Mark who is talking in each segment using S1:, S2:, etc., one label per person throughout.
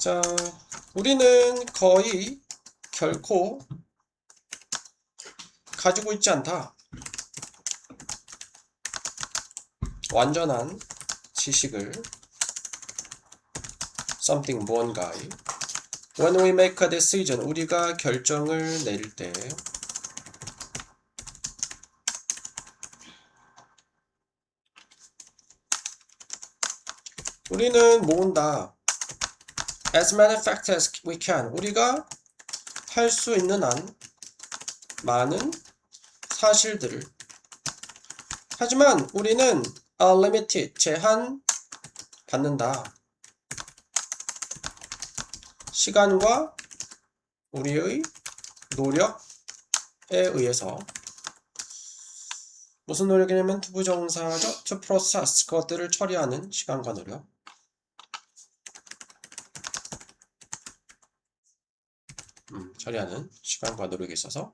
S1: 자, 우리는 거의 결코 가지고 있지 않다. 완전한 지식을 something 무언가의 when we make a decision 우리가 결정을 내릴 때 우리는 모은다. As many facts as we can. 우리가 할 수 있는 한 많은 사실들을. 하지만 우리는 limited, 제한 받는다. 시간과 우리의 노력에 의해서. 무슨 노력이냐면 투부정사죠. to process, 그것들을 처리하는 시간과 노력. 처리하는 시간과 노력에 있어서.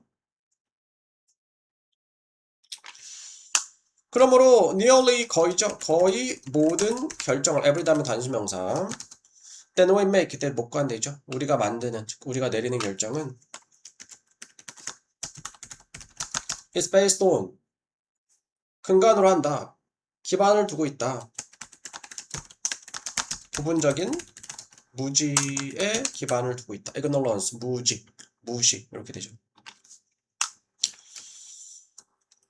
S1: 그러므로 nearly 거의죠. 거의 모든 결정을 every 다음에 단수명사 then we make 그때 목관되죠. 우리가 만드는 우리가 내리는 결정은 is based on 근간으로 한다. 기반을 두고 있다. 부분적인 무지에 기반을 두고 있다. ignorance 무시 이렇게 되죠.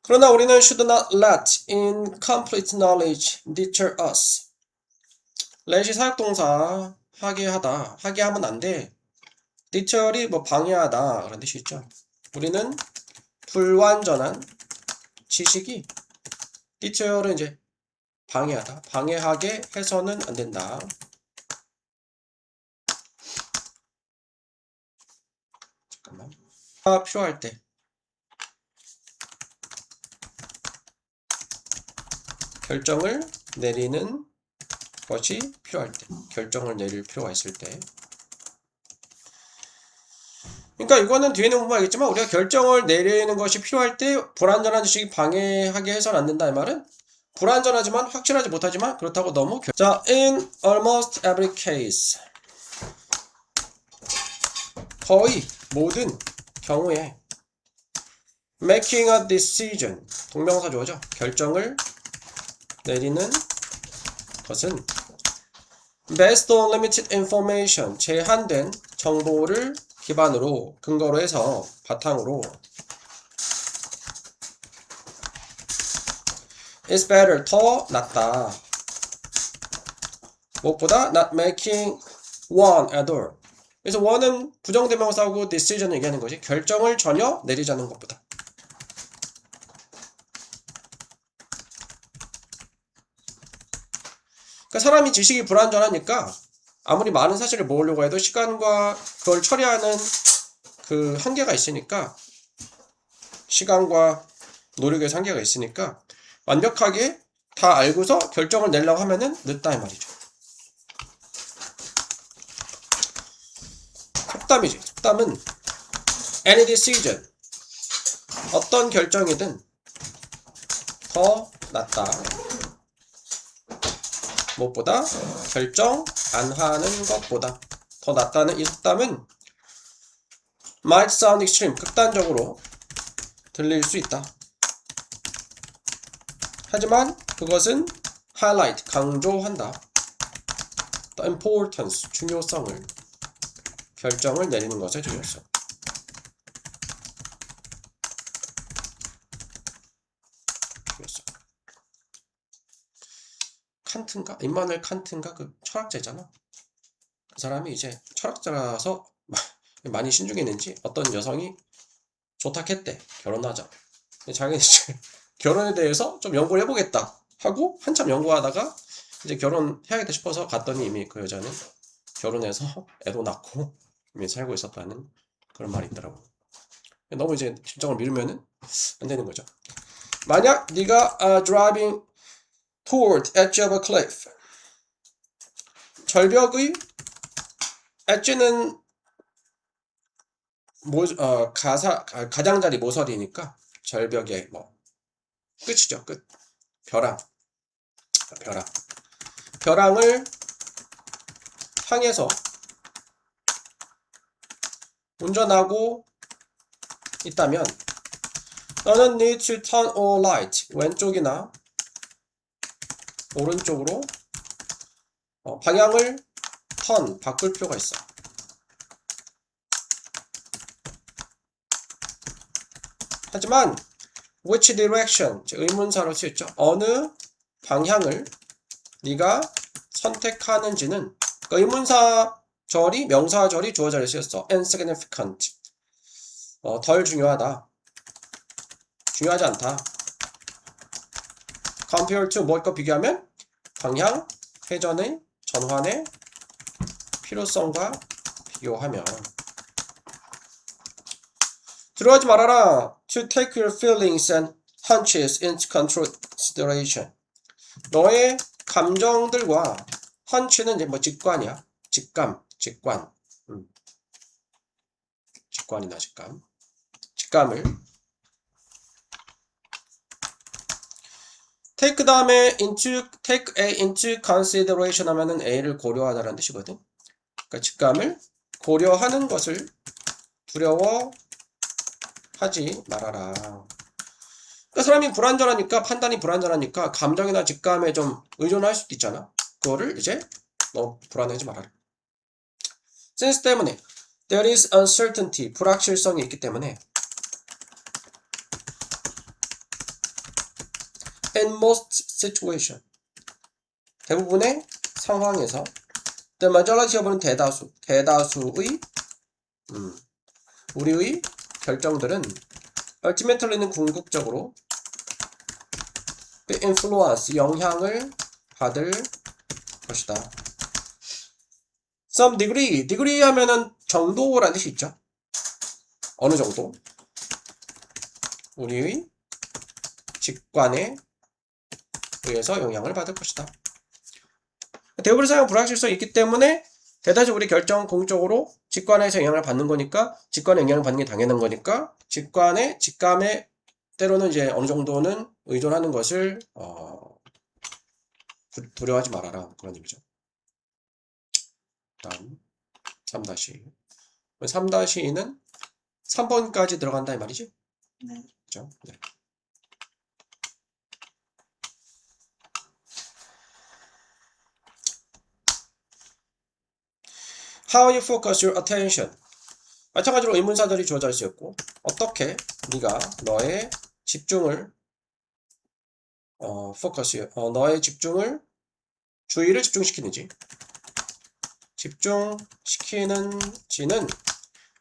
S1: 그러나 우리는 should not let incomplete knowledge deter us. let이 사역동사 하게 하다. 하게 하면 안 돼. deter이 뭐 방해하다 그런 뜻이 있죠. 우리는 불완전한 지식이 deter은 이제 방해하다. 방해하게 해서는 안 된다. 잠깐만. 필요할 때. 결정을 내리는 것이 필요할 때. 결정을 내릴 필요가 있을 때. 그러니까 이거는 뒤에는 보면 알겠지만 우리가 결정을 내리는 것이 필요할 때 불완전한 지식이 방해하게 해서는 안 된다 이 말은 불완전하지만 확실하지 못하지만 그렇다고 너무 자, in almost every case 거의 모든 경우에 making a decision 동명사 주어죠. 결정을 내리는 것은 based on limited information 제한된 정보를 기반으로 근거로 해서 바탕으로 is better 더 낫다. 무엇보다 not making one at all. 그래서 one은 부정대명사하고 decision을 얘기하는 것이 결정을 전혀 내리지 않는 것보다. 그러니까 사람이 지식이 불완전하니까 아무리 많은 사실을 모으려고 해도 시간과 그걸 처리하는 그 한계가 있으니까 시간과 노력의 한계가 있으니까 완벽하게 다 알고서 결정을 내려고 하면은 늦다 이 말이죠. 속담이지. 속담은 any decision 어떤 결정이든 더 낫다. 무엇보다 결정 안 하는 것보다 더 낫다는 이 속담은 might sound extreme 극단적으로 들릴 수 있다. 하지만 그것은 highlight 강조한다. the importance 중요성을 결정을 내리는 것의 중요성. 칸트인가? 임마누엘 칸트인가? 그 철학자잖아. 그 사람이 이제 철학자라서 많이 신중했는지 어떤 여성이 조탁했대. 결혼하자. 자기는 이제 결혼에 대해서 좀 연구를 해보겠다 하고 한참 연구하다가 이제 결혼해야겠다 싶어서 갔더니 이미 그 여자는 결혼해서 애도 낳고 이미 살고 있었다는 그런 말이 있더라고. 너무 이제 심정을 미루면은 안 되는 거죠. 만약 네가 driving toward edge of a cliff 절벽의 edge는 가장자리 모서리니까 절벽의 뭐 끝이죠. 끝. 벼랑. 벼랑을 향해서 운전하고 있다면 너는 need to turn or right 왼쪽이나 오른쪽으로 방향을 바꿀 필요가 있어. 하지만 which direction 의문사로 쓰였죠. 어느 방향을 네가 선택하는지는 그 의문사절이 명사절이 주어절에 쓰였어. insignificant 덜 중요하다. 중요하지 않다. compare to 뭘과 비교하면 방향, 회전의 전환의 필요성과 비교하면 두려워하지 말아라. To take your feelings and hunches into consideration. 너의 감정들과 hunch는 이제 뭐 직관이야. 직관. 직관이나 직감을 take 다음에 take A into consideration 하면은 A를 고려하다라는 뜻이거든. 그러니까 직감을 고려하는 것을 두려워하지 말아라. 그러니까 사람이 불안전하니까 판단이 불안전하니까 감정이나 직감에 좀 의존할 수도 있잖아. 그거를 이제 너 불안해하지 말아라. sense 때문에 there is uncertainty 불확실성이 있기 때문에 in most situation 대부분의 상황에서 the majority of는 대다수의 우리의 결정들은 ultimately는 궁극적으로 influence 영향을 받을 것이다. some degree 하면은 정도라는 뜻이 있죠. 어느 정도 우리의 직관에 의해서 영향을 받을 것이다. 대부분의 상황 불확실성이 있기 때문에 대다수 우리 결정 공적으로 직관에서 영향을 받는 거니까 직관에 영향을 받는 게 당연한 거니까 직감에 때로는 이제 어느 정도는 의존하는 것을 두려워하지 말아라 그런 의미죠. 다음 3-2 3-2는 3번까지 들어간다 이 말이지?
S2: 네.
S1: 그렇죠? 네. How you focus your attention. 마찬가지로 의문사들이 주어져 있었고 어떻게 네가 너의 집중을 너의 주의를 집중시키는지는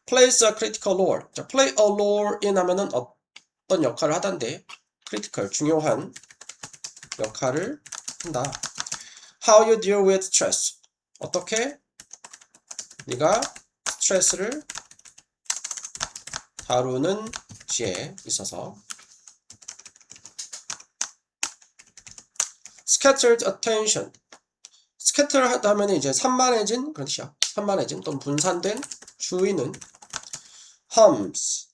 S1: plays a critical role. 자, play a role in 하면은 어떤 역할을 하던데 critical 중요한 역할을 한다. How you deal with stress. 어떻게 네가 스트레스를 다루는지에 있어서 scattered attention. scatter 하면 이제 산만해진 그런 뜻이야. 산만해진 또는 분산된 주의는 harms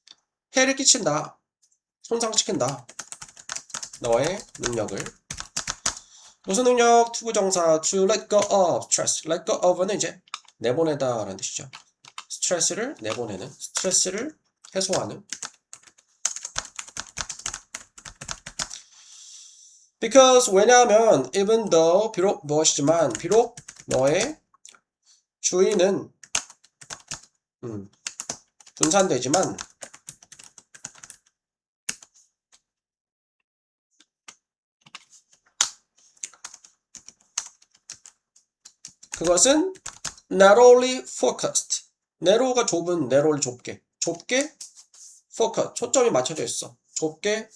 S1: 해를 끼친다. 손상시킨다. 너의 능력을. 무슨 능력? 투부정사 to let go of stress. let go of는 이제 내보내다 라는 뜻이죠. 스트레스를 내보내는, 스트레스를 해소하는. Because 왜냐하면 even though 비록 무엇이지만 비록 너의 주의는 분산되지만 그것은 narrowly focused. narrow가 좁은, narrowly 좁게 focus, 초점이 맞춰져 있어. 좁게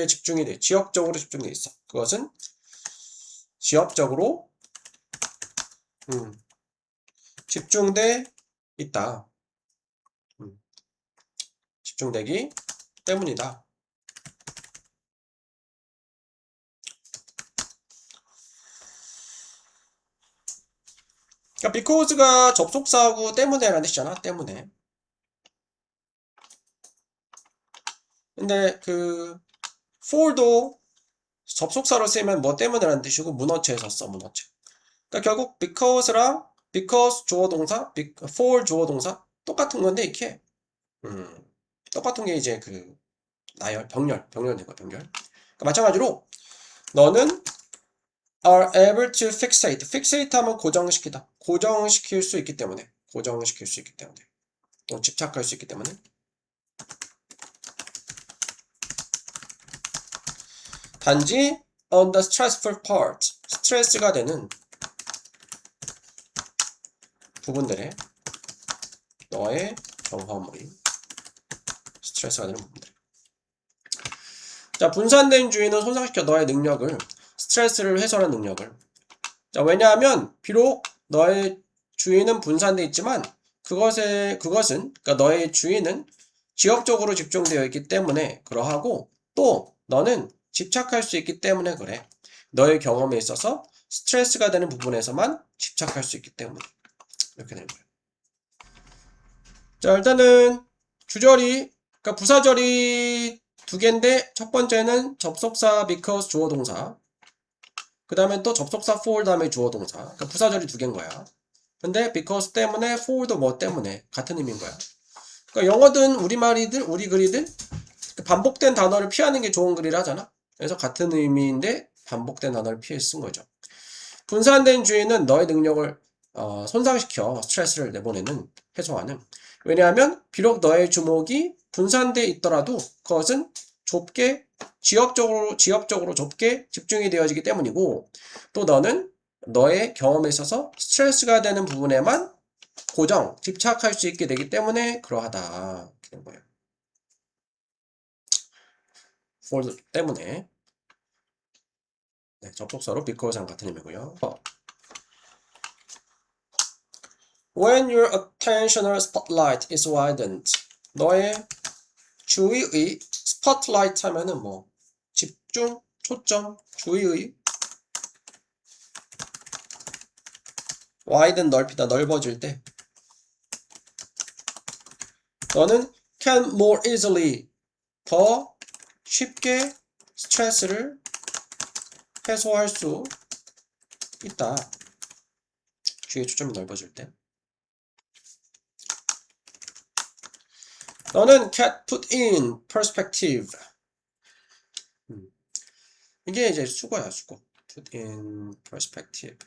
S1: 집중이 돼. 지역적으로 집중돼 있어. 그것은 지역적으로 집중돼 있다. 집중되기 때문이다. 그러니까 because가 접속사하고 때문에라는 뜻이잖아. 때문에. 근데 그 for도 접속사로 쓰이면 뭐 때문에라는 뜻이고 문어체에서 써. 문어체. 그러니까 결국 because 주어동사, for 주어동사 똑같은 건데 이렇게 똑같은 게 이제 그 나열, 병렬 된 거야, 병렬. 그러니까 마찬가지로 너는 are able to fixate. fixate 하면 고정시키다. 고정시킬 수 있기 때문에. 고정시킬 수 있기 때문에. 또 집착할 수 있기 때문에. 단지 on the stressful part. 스트레스가 되는 부분들에 너의 경험이 스트레스가 되는 부분들. 자, 분산된 주의는 손상시켜 너의 능력을, 스트레스를 해소하는 능력을. 자, 왜냐하면 비록 너의 주의는 분산되어 있지만 그것은 그러니까 너의 주의는 지역적으로 집중되어 있기 때문에 그러하고, 또 너는 집착할 수 있기 때문에 그래. 너의 경험에 있어서 스트레스가 되는 부분에서만 집착할 수 있기 때문에 이렇게 되는 거예요. 자, 일단은 주절이, 그러니까 부사절이 두 개인데, 첫 번째는 접속사 because 주어 동사, 그 다음에 또 접속사 for 다음에 주어 동사. 그러니까 부사절이 두 개인 거야. 근데 because 때문에, for도 뭐 때문에 같은 의미인 거야. 그러니까 영어든 우리말이든 우리 글이든 반복된 단어를 피하는 게 좋은 글이라 하잖아. 그래서 같은 의미인데 반복된 단어를 피해 쓴 거죠. 분산된 주의는 너의 능력을 손상시켜 스트레스를 내보내는, 해소하는. 왜냐하면 비록 너의 주목이 분산되어 있더라도 그것은 좁게, 지역적으로 좁게 집중이 되어지기 때문이고, 또 너는 너의 경험에 있어서 스트레스가 되는 부분에만 집착할 수 있게 되기 때문에 그러하다. 이렇게 된 거예요. for 때문에. 네, 접속사로 because랑 같은 의미고요. When your attentional spotlight is widened. 너의 주의의 spotlight 하면은 뭐 집중, 초점, 주의의 widen 넓히다, 넓어질 때 너는 can more easily 더 쉽게 스트레스를 해소할 수 있다. 주의의 초점이 넓어질 때. 너는 can put in perspective. 이게 이제 수거야, 수거. put in perspective.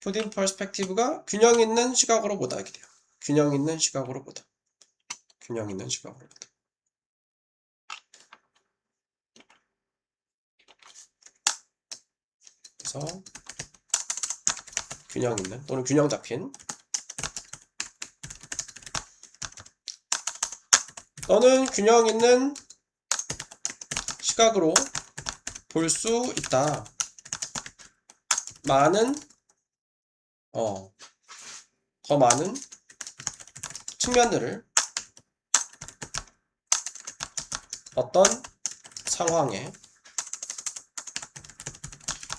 S1: put in perspective가 균형 있는 시각으로 보다, 이렇게 돼요. 균형 있는 시각으로 보다. 균형 있는 시각으로 보다. 그래서 균형 있는 또는 균형 잡힌. 너는 균형 있는 시각으로 볼 수 있다. 더 많은 측면들을 어떤 상황에.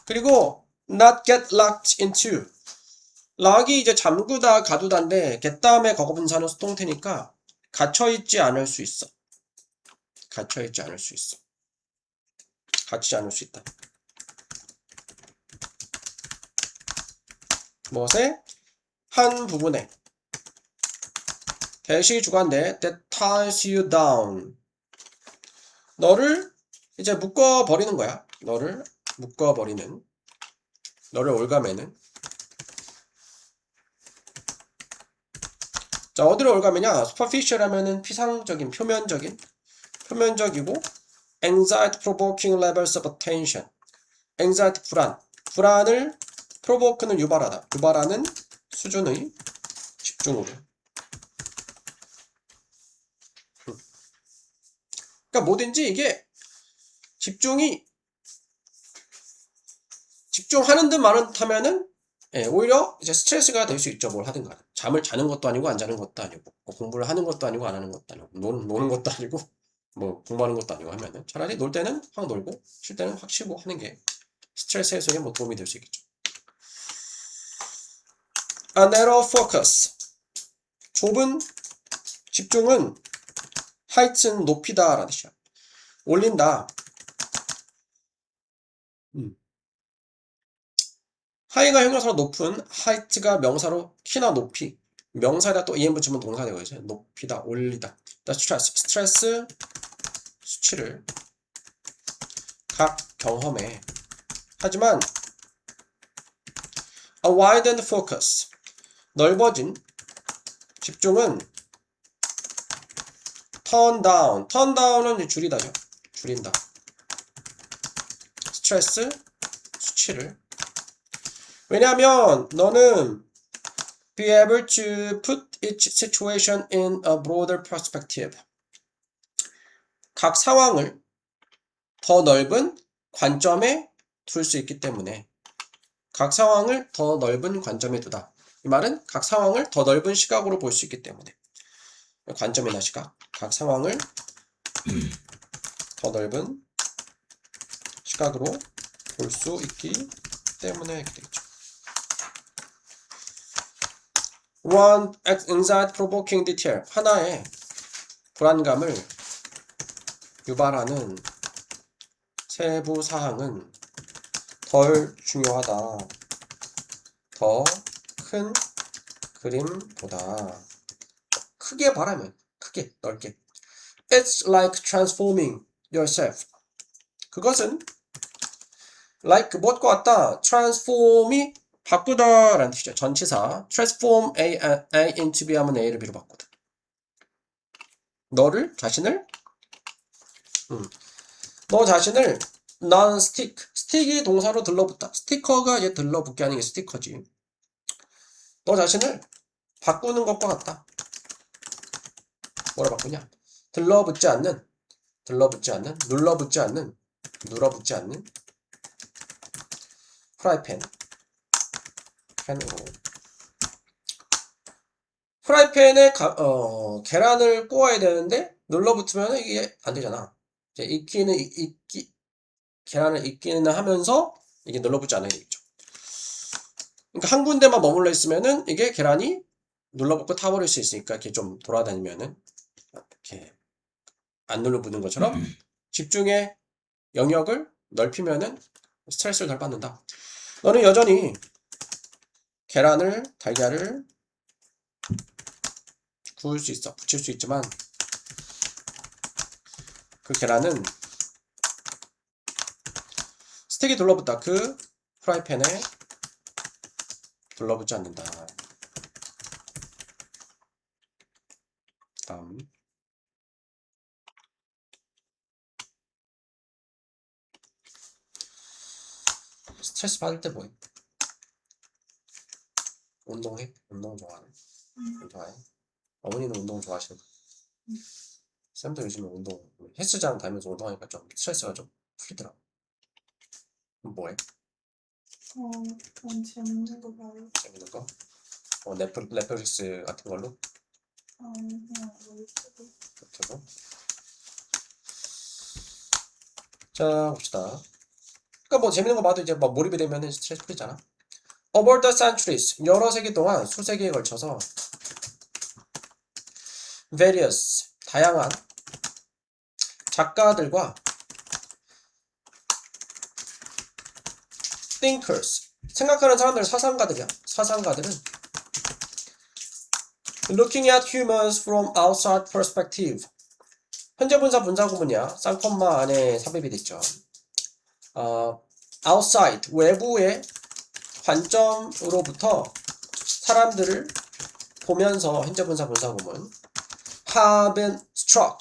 S1: 그리고 not get locked into. 락이 이제 잠그다, 가두다인데 get 다음에 거분사는 수동태니까 갇혀있지 않을 수 있어. 갇혀있지 않을 수 있어. 갇히지 않을 수 있다. 무엇에? 한 부분에. 대시 주관대 that ties you down. 너를 이제 묶어버리는 거야. 너를 묶어버리는. 너를 올가매는. 자, 어디로 올가매냐? superficial 하면은 피상적인, 표면적이고 anxiety provoking levels of attention. anxiety 불안을 provoke는 유발하는 수준의 집중으로. 그러니까 뭐든지 이게 집중하는 듯 마는 듯 하면은 오히려 이제 스트레스가 될 수 있죠. 뭘 하든 간에. 잠을 자는 것도 아니고 안 자는 것도 아니고, 뭐 공부를 하는 것도 아니고 안 하는 것도 아니고, 노는 것도 아니고, 뭐 공부하는 것도 아니고 하면은 차라리 놀 때는 확 놀고 쉴 때는 확 쉬고 하는 게 스트레스 해소에 뭐 도움이 될 수 있겠죠. A narrow focus. 좁은 집중은 height는 높이다 라는 뜻이야. 올린다. high가 형용사로 높은, height가 명사로 키나 높이. 명사에다 또 em 붙이면 동사 되고요. 높이다, 올리다. 스트레스, 수치를 각 경험에. 하지만 a widened focus. 넓어진 집중은 turn down. turn down은 줄이다죠. 줄인다. 스트레스, 수치를. 왜냐하면 너는 be able to put each situation in a broader perspective. 각 상황을 더 넓은 관점에 둘 수 있기 때문에. 각 상황을 더 넓은 관점에 두다. 이 말은 각 상황을 더 넓은 시각으로 볼 수 있기 때문에. 관점이나 시각. 각 상황을 더 넓은 시각으로 볼 수 있기 때문에 이렇게 되겠죠. One anxiety-provoking detail. 하나의 불안감을 유발하는 세부 사항은 덜 중요하다. 더 큰 그림보다. 크게 바라면 크게, 넓게. It's like transforming yourself. 그것은 like 무엇과 같다. transform이 바꾸다 라는 뜻이죠. 전치사 transform A into B 하면 A를 B로 바꾸다. 너 자신을 non-stick, 스틱이 동사로 들러붙다. 스티커가 이제 들러붙게 하는 게 스티커지. 너 자신을 바꾸는 것과 같다. 뭐라 바꾸냐? 들러붙지 않는, 눌러붙지 않는, 눌어붙지 않는 프라이팬. 팬으로. 프라이팬에 계란을 구워야 되는데 눌러붙으면 이게 안 되잖아. 이제 계란을 익기는 하면서 이게 눌러붙지 않아야 되겠죠. 그러니까 한 군데만 머물러 있으면은 이게 계란이 눌러붙고 타버릴 수 있으니까 이렇게 좀 돌아다니면은 이렇게 안 눌러붙는 것처럼 집중의 영역을 넓히면은 스트레스를 덜 받는다. 너는 여전히 달걀을 구울 수 있어. 붙일 수 있지만 그 계란은 스틱이 둘러붙다. 그 프라이팬에 둘러붙지 않는다. 다음. 스트레스 받을 때 뭐해? 운동해? 운동 좋아하네. 좋아해? 어머니는 운동 좋아하시는 거? 쌤도 요즘에 헬스장 다니면서 운동하니까 좀 스트레스가 좀 풀리더라. 그럼 뭐해?
S2: 그냥 재밌는 거 봐요.
S1: 재밌는 거? 넷플릭스 같은 걸로?
S2: 그냥 뭐 유튜브.
S1: 유튜브? 자, 봅시다. 그러니까 뭐 재밌는 거 봐도 이제 뭐 몰입이 되면은 스트레스 풀리잖아. Over the centuries, 여러 세기 동안 수세기에 걸쳐서 various, 다양한 작가들과 thinkers, 생각하는 사람들, 사상가들이야. 사상가들은 looking at humans from outside perspective. 현재 분사 분사 구문이야. 쌍콤마 안에 삽입이 됐죠. outside, 외부의 관점으로부터 사람들을 보면서 현재 분사 분사 구문. have been struck.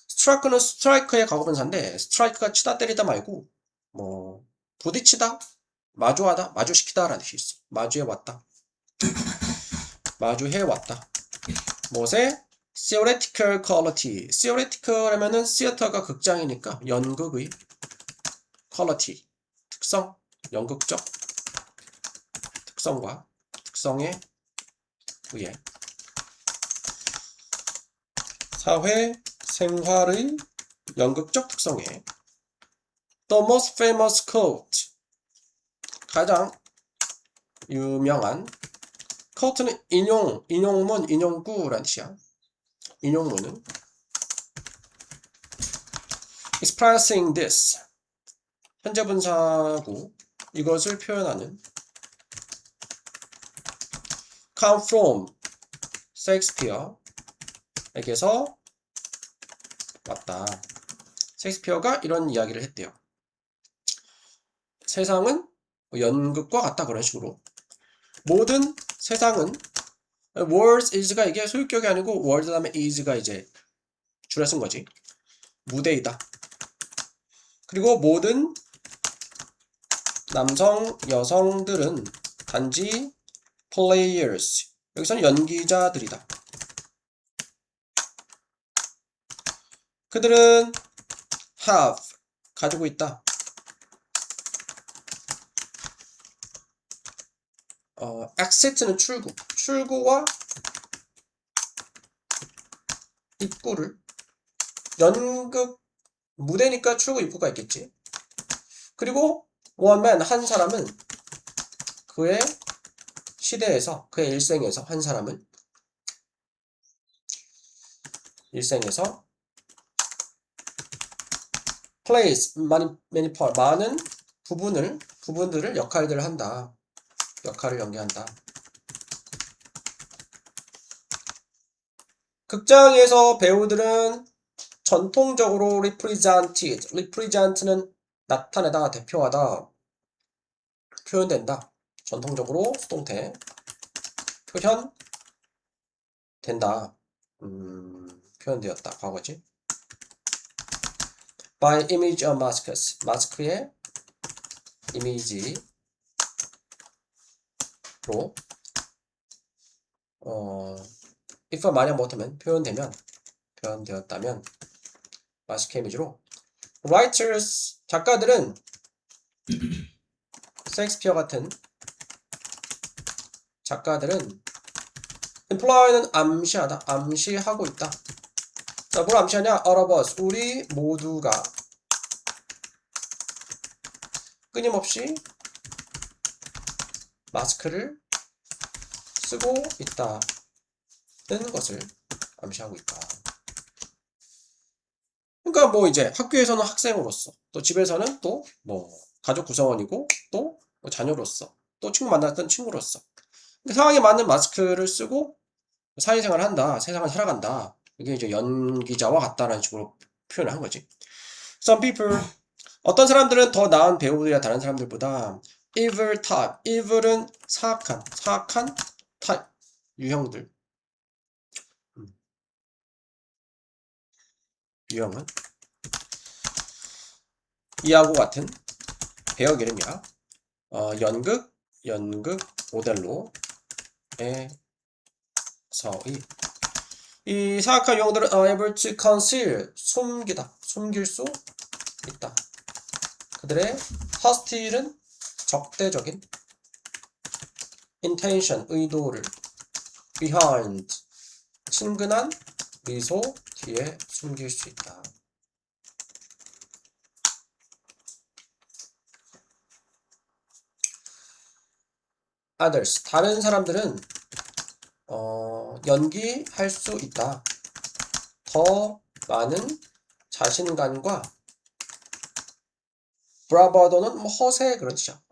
S1: struck는 strike의 과거분사인데 strike가 치다 때리다 말고 뭐 부딪히다, 마주하다, 마주시키다 라는 뜻이 있어. 마주해 왔다. 마주해 왔다. 무엇의? theoretical quality. theoretical 하면은 theater가 극장이니까 연극의 quality. 특성, 연극적 특성과 특성에 의해 사회 생활의 연극적 특성에 the most famous quote. 가장 유명한 quote는 인용문, 인용구라는 뜻이야. 인용문은 expressing this 현재 분사구 이것을 표현하는 come from 셰익스피어에게서 왔다. 셰익스피어가 이런 이야기를 했대요. 세상은 연극과 같다 그런 식으로 모든 세상은 world is가 이게 소유격이 아니고 world 다음에 is가 이제 줄여 쓴 거지. 무대이다. 그리고 모든 남성, 여성들은 단지 players. 여기서는 연기자들이다. 그들은 have 가지고 있다. exit는 출구. 출구와 입구를 연극 무대니까 출구 입구가 있겠지. 그리고 one man 한 사람은 그의 시대에서 그의 일생에서 한 사람은 일생에서 plays many part 많은 부분들을 역할들을 한다. 역할을 연기한다. 극장에서 배우들은 전통적으로 represent는 나타내다, 대표하다, 표현된다. 전통적으로 수동태 표현된다. 표현되었다. 과거지. by image of masks. 마스크의 이미지로 if 만약 못하면 표현되었다면 마스크 이미지로 writers 작가들은 셰익스피어 같은 작가들은 imply는 암시하다, 암시하고 있다. 자, 뭘 암시하냐? all of us, 우리 모두가 끊임없이 마스크를 쓰고 있다는 것을 암시하고 있다. 그러니까 뭐 이제 학교에서는 학생으로서, 또 집에서는 또 뭐 가족 구성원이고, 또 뭐 자녀로서, 또 친구 만났던 친구로서 상황에 맞는 마스크를 쓰고 사회생활을 한다, 세상을 살아간다. 이게 이제 연기자와 같다라는 식으로 표현을 한 거지. Some people 어떤 사람들은 더 나은 배우들이나 다른 사람들보다 evil type, evil은 사악한 type 유형들. 유형은 이하고 같은 배역 이름이야. 연극 오델로에서의 이 사악한 유형들은 able to conceal 숨길 수 있다. 그들의 hostil은 적대적인 intention 의도를 behind 친근한 미소 뒤에 숨길 수 있다. others 다른 사람들은 연기할 수 있다. 더 많은 자신감과 브라바도는 뭐 허세 그런 뜻이야.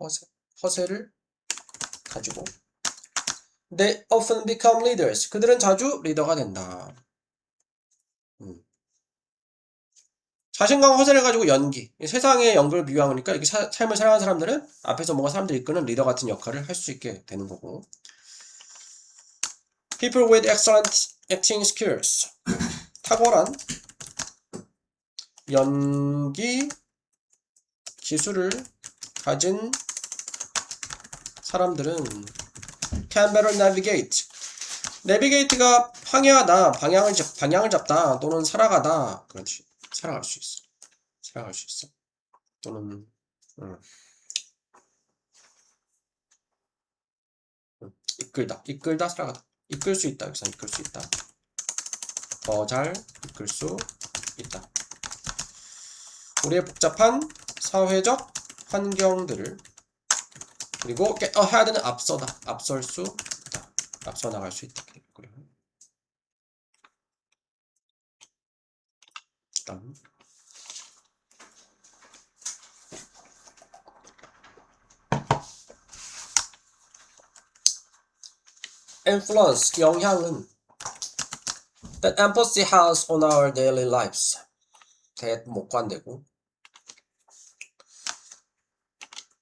S1: 허세를 가지고 they often become leaders. 그들은 자주 리더가 된다. 자신감 허세를 가지고 연기. 세상의 연극을 비유하니까 이렇게 삶을 살아가는 사람들은 앞에서 뭔가 사람들 이끄는 리더 같은 역할을 할 수 있게 되는 거고. People with excellent acting skills. 탁월한 연기 기술을 가진 사람들은 can better navigate. navigate가 항해하다, 방향을 잡다, 또는 살아가다. 그렇지. 살아갈 수 있어. 또는 이끌다, 살아가다. 이끌 수 있다. 여기서 이끌 수 있다. 더 잘 이끌 수 있다. 우리의 복잡한 사회적 환경들을 그리고 get ahead는 앞서다. 앞설 수 있다. 앞서 나갈 수 있다. 그리고 다음 influence 영향은 that empathy has on our daily lives. that 목관되고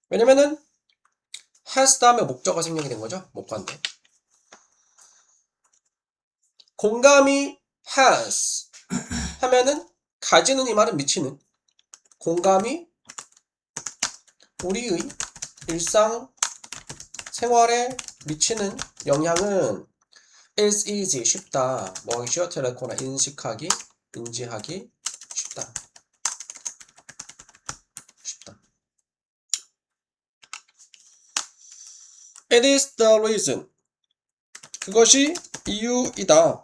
S1: 왜냐면은 has 다음에 목적어 생략이 된 거죠. 목관대. 공감이 has 하면은 가지는 이 말은 미치는 공감이 우리의 일상 생활에 미치는 영향은 is easy 쉽다. 뭐 쉬어 텔레코나 인식하기 인지하기 쉽다. 쉽다. It is the reason. 그것이 이유이다.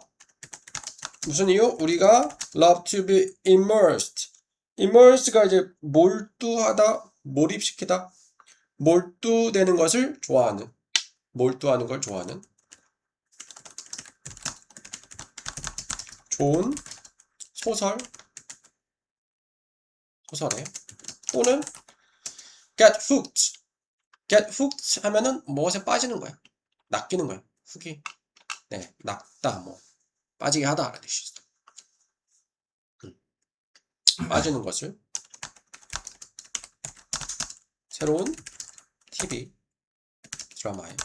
S1: 무슨 이유? 우리가 love to be immersed. immerse가 이제 몰두하다, 몰입시키다, 몰두되는 것을 좋아하는, 몰두하는 걸 좋아하는 좋은 소설에 또는 get hooked. get hooked 하면은 무엇에 빠지는 거야. 낚이는 거야. 훅이 네, 낚다 뭐 빠지게 하다 라는 뜻이 있어. 빠지는 것을 새로운 TV 드라마에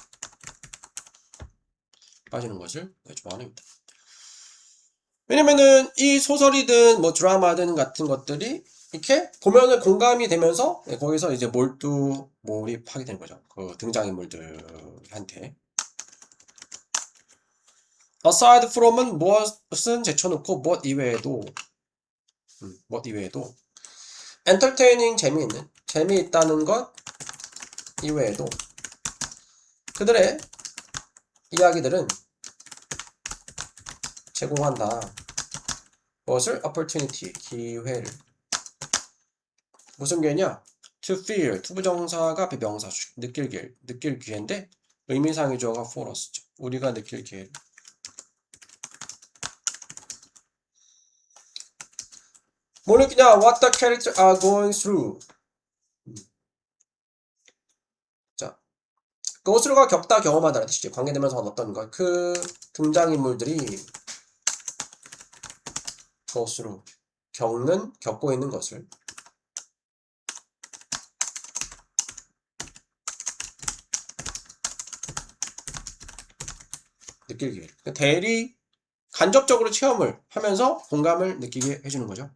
S1: 빠지는 것을 좋아합니다. 왜냐면은 이 소설이든 뭐 드라마든 같은 것들이 이렇게 보면은 공감이 되면서 거기서 이제 몰입하게 되는 거죠. 그 등장인물들한테. aside from은 무엇은 제쳐놓고 무엇 이외에도 무엇 이외에도 entertaining 재미있다는 것 이외에도 그들의 이야기들은 제공한다. 무엇을? opportunity, 기회를. 무슨 기회냐? to feel, 투부정사가 비명사, 느낄 기회인데 의미상의 주어가 for us죠. 우리가 느낄 기회를. 뭘 느끼냐? What the characters are going through. 자, 그것으로가 겪다 경험하다는 뜻이지. 관계되면서 어떤 것. 그 등장인물들이 그것으로 겪고 있는 것을 느끼게 해요. 대리 간접적으로 체험을 하면서 공감을 느끼게 해주는 거죠.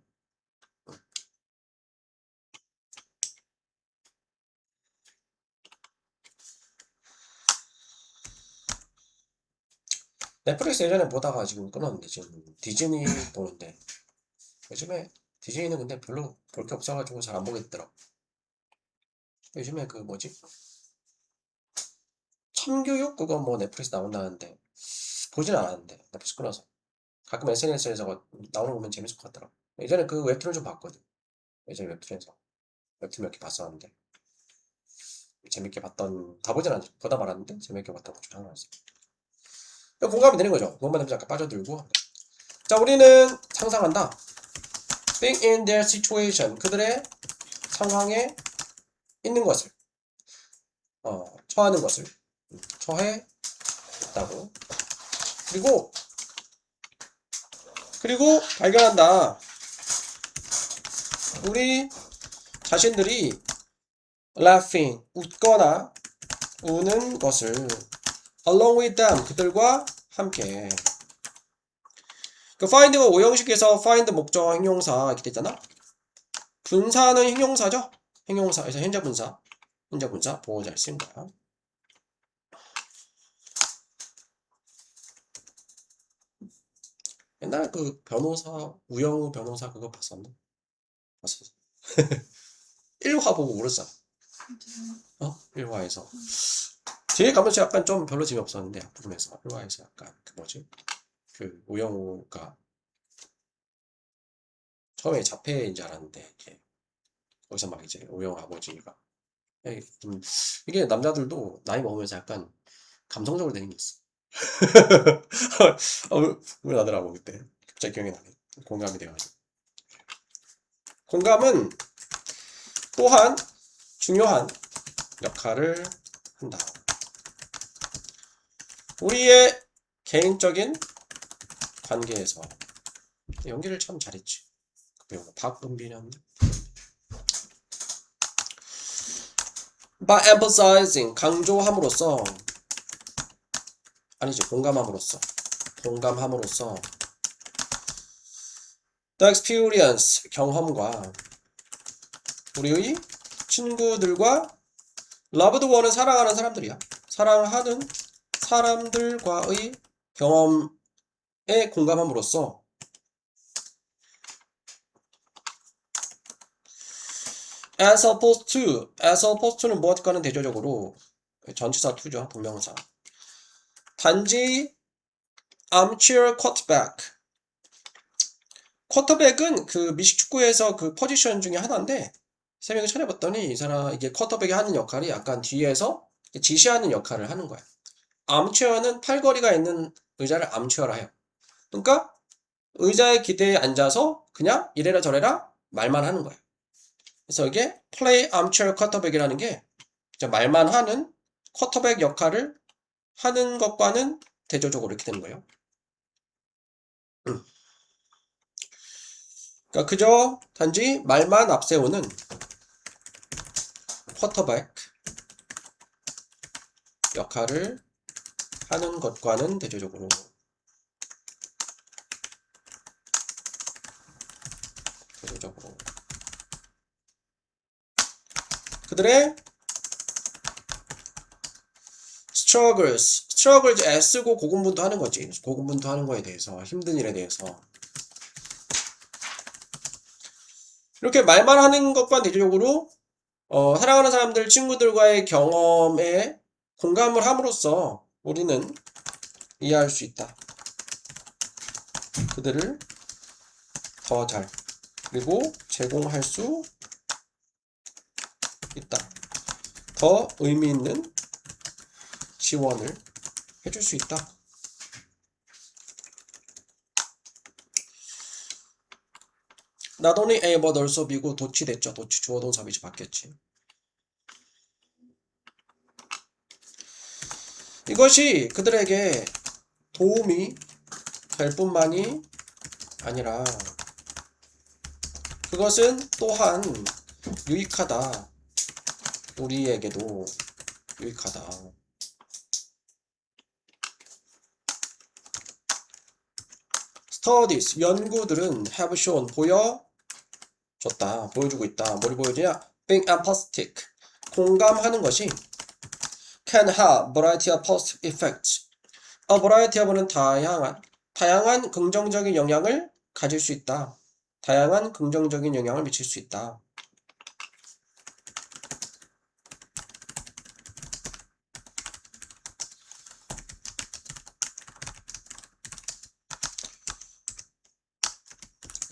S1: 넷플릭스 예전에 보다가 지금 끊었는데 지금 디즈니 보는데 요즘에 디즈니는 근데 별로 볼 게 없어가지고 잘 안 보게 되더라고. 요즘에 그 뭐지? 참교육 그거 뭐 넷플릭스 나온다는데 보진 않았는데 넷플릭스 끊어서 가끔 SNS에서 나오는 거 보면 재밌을 것 같더라고. 예전에 그 웹툰을 좀 봤거든. 예전에 웹툰에서 웹툰 몇 개 봤었는데 재밌게 봤던 다 보진 않았지. 보다 말았는데 재밌게 봤던 것 중에 하나였어. 공감이 되는 거죠. 공감되면서 약간 빠져들고. 자, 우리는 상상한다. Being in their situation. 그들의 상황에 있는 것을. 처하는 것을. 처해 있다고. 그리고 발견한다. 우리 자신들이 laughing. 웃거나 우는 것을 along with them. 그들과 함께. 그 find가 오형식에서 find 목적 형용사 이렇게 됐잖아. 분사는 형용사죠. 형용사에서 현재 분사 보호자를 쓴 거야. 옛날에 그 변호사 우영우 변호사 그거 봤었나? 봤었어. 1화 보고 울었잖아. 1화에서 뒤에 가면서 약간 좀 별로 재미없었는데 부분에서 1화에서 약간 그 뭐지? 그 우영우가 처음에 자폐인 줄 알았는데 이렇게 거기서 막 이제 우영우 아버지가 이게 남자들도 나이 먹으면서 약간 감성적으로 되는 게 있어. 왜 나더라고 그때. 갑자기 기억이 나네. 공감이 돼가지고. 공감은 또한 중요한 역할을 한다. 우리의 개인적인 관계에서 연기를 참 잘했지. 그 배우가 박은빈이었나? By emphasizing 강조함으로써 아니지 공감함으로써 the experience 경험과 우리의 친구들과 loved one은 사랑하는 사람들이야. 사랑하는 사람들과의 경험에 공감함으로써 as opposed to는 무엇과는 대조적으로 전치사 to죠. 동명사. 단지 armchair quarterback. 쿼터백은 그 미식축구에서 그 포지션 중에 하나인데 설명을 찾아봤더니 이 사람 이게 쿼터백이 하는 역할이 약간 뒤에서 지시하는 역할을 하는 거야. 암체어는 팔걸이가 있는 의자를 암체어라 해요. 그러니까 의자에 기대에 앉아서 그냥 이래라 저래라 말만 하는 거야. 그래서 이게 play armchair quarterback이라는 게 말만 하는 쿼터백 역할을 하는 것과는 대조적으로 이렇게 되는 거예요. 그러니까 그저 단지 말만 앞세우는 쿼터백 역할을 하는 것과는 대조적으로 그들의 struggles 애쓰고 고군분투하는 거지. 고군분투하는 거에 대해서 힘든 일에 대해서 이렇게 말만 하는 것과 대조적으로 사랑하는 사람들, 친구들과의 경험에 공감을 함으로써 우리는 이해할 수 있다. 그들을 더 잘 그리고 제공할 수 있다. 더 의미 있는 지원을 해줄 수 있다. Not only A but also B고 도치됐죠. 도치 주어동사 비지 바뀌었지. 이것이 그들에게 도움이 될 뿐만이 아니라 그것은 또한 유익하다. 우리에게도 유익하다. Studies, 연구들은 have shown, 보여주고 있다. 뭘 보여주냐? Being empathetic, 공감하는 것이 can have variety of positive effects. A variety of는 다양한 긍정적인 영향을 가질 수 있다. 다양한 긍정적인 영향을 미칠 수 있다.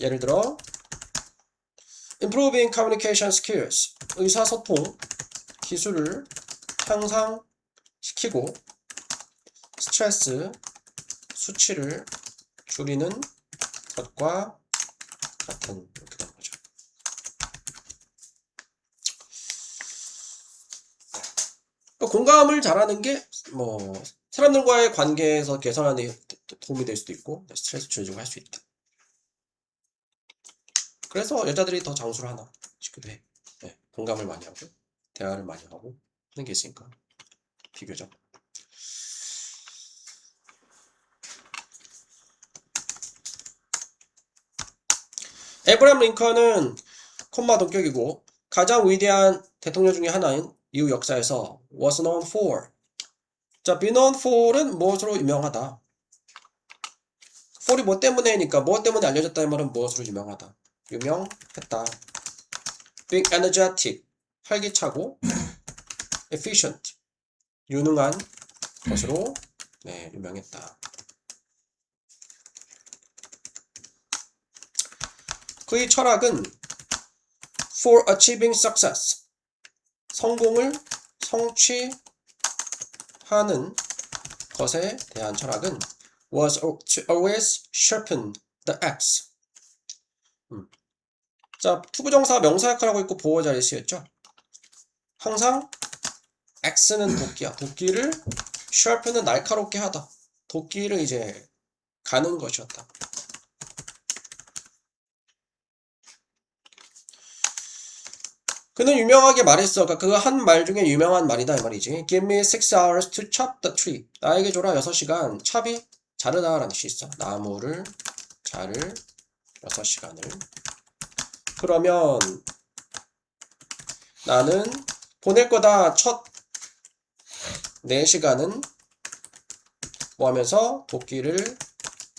S1: 예를 들어 improving communication skills, 의사소통 기술을 향상시키고 스트레스 수치를 줄이는 것과 같은 이렇게 되는 거죠. 공감을 잘하는 게 사람들과의 관계에서 개선하는 데 도움이 될 수도 있고 스트레스 줄이고 할 수 있다. 그래서 여자들이 더 장수를 하나 싶기도 해. 네, 공감을 많이 하고 대화를 많이 하고 하는 게 있으니까 비교적. 에브라함 링컨은 콤마 동격이고 가장 위대한 대통령 중에 하나인 미국 역사에서 was known for. 자, be known for은 무엇으로 유명하다. for이 뭐 때문에니까 뭐 때문에 알려졌다는 말은 무엇으로 유명하다. 유명했다. being energetic, 활기차고 efficient, 유능한 것으로 유명했다. 그의 철학은 for achieving success, 성공을 성취하는 것에 대한 철학은 was to always sharpen the axe. 자, 투부정사 명사 역할을 하고 있고 보호 자리에 쓰였죠. 항상 ax는 도끼야. 도끼를 sharpen은 날카롭게 하다. 도끼를 이제 가는 것이었다. 그는 유명하게 말했어. 그러니까 그 한 말 중에 유명한 말이다 이 말이지. Give me 6 hours to chop the tree. 나에게 줘라 6시간. 찹이 자르다 라는 뜻이 있어. 나무를 자를 6시간을. 그러면 나는 보낼 거다. 첫 4시간은 뭐 하면서? 도끼를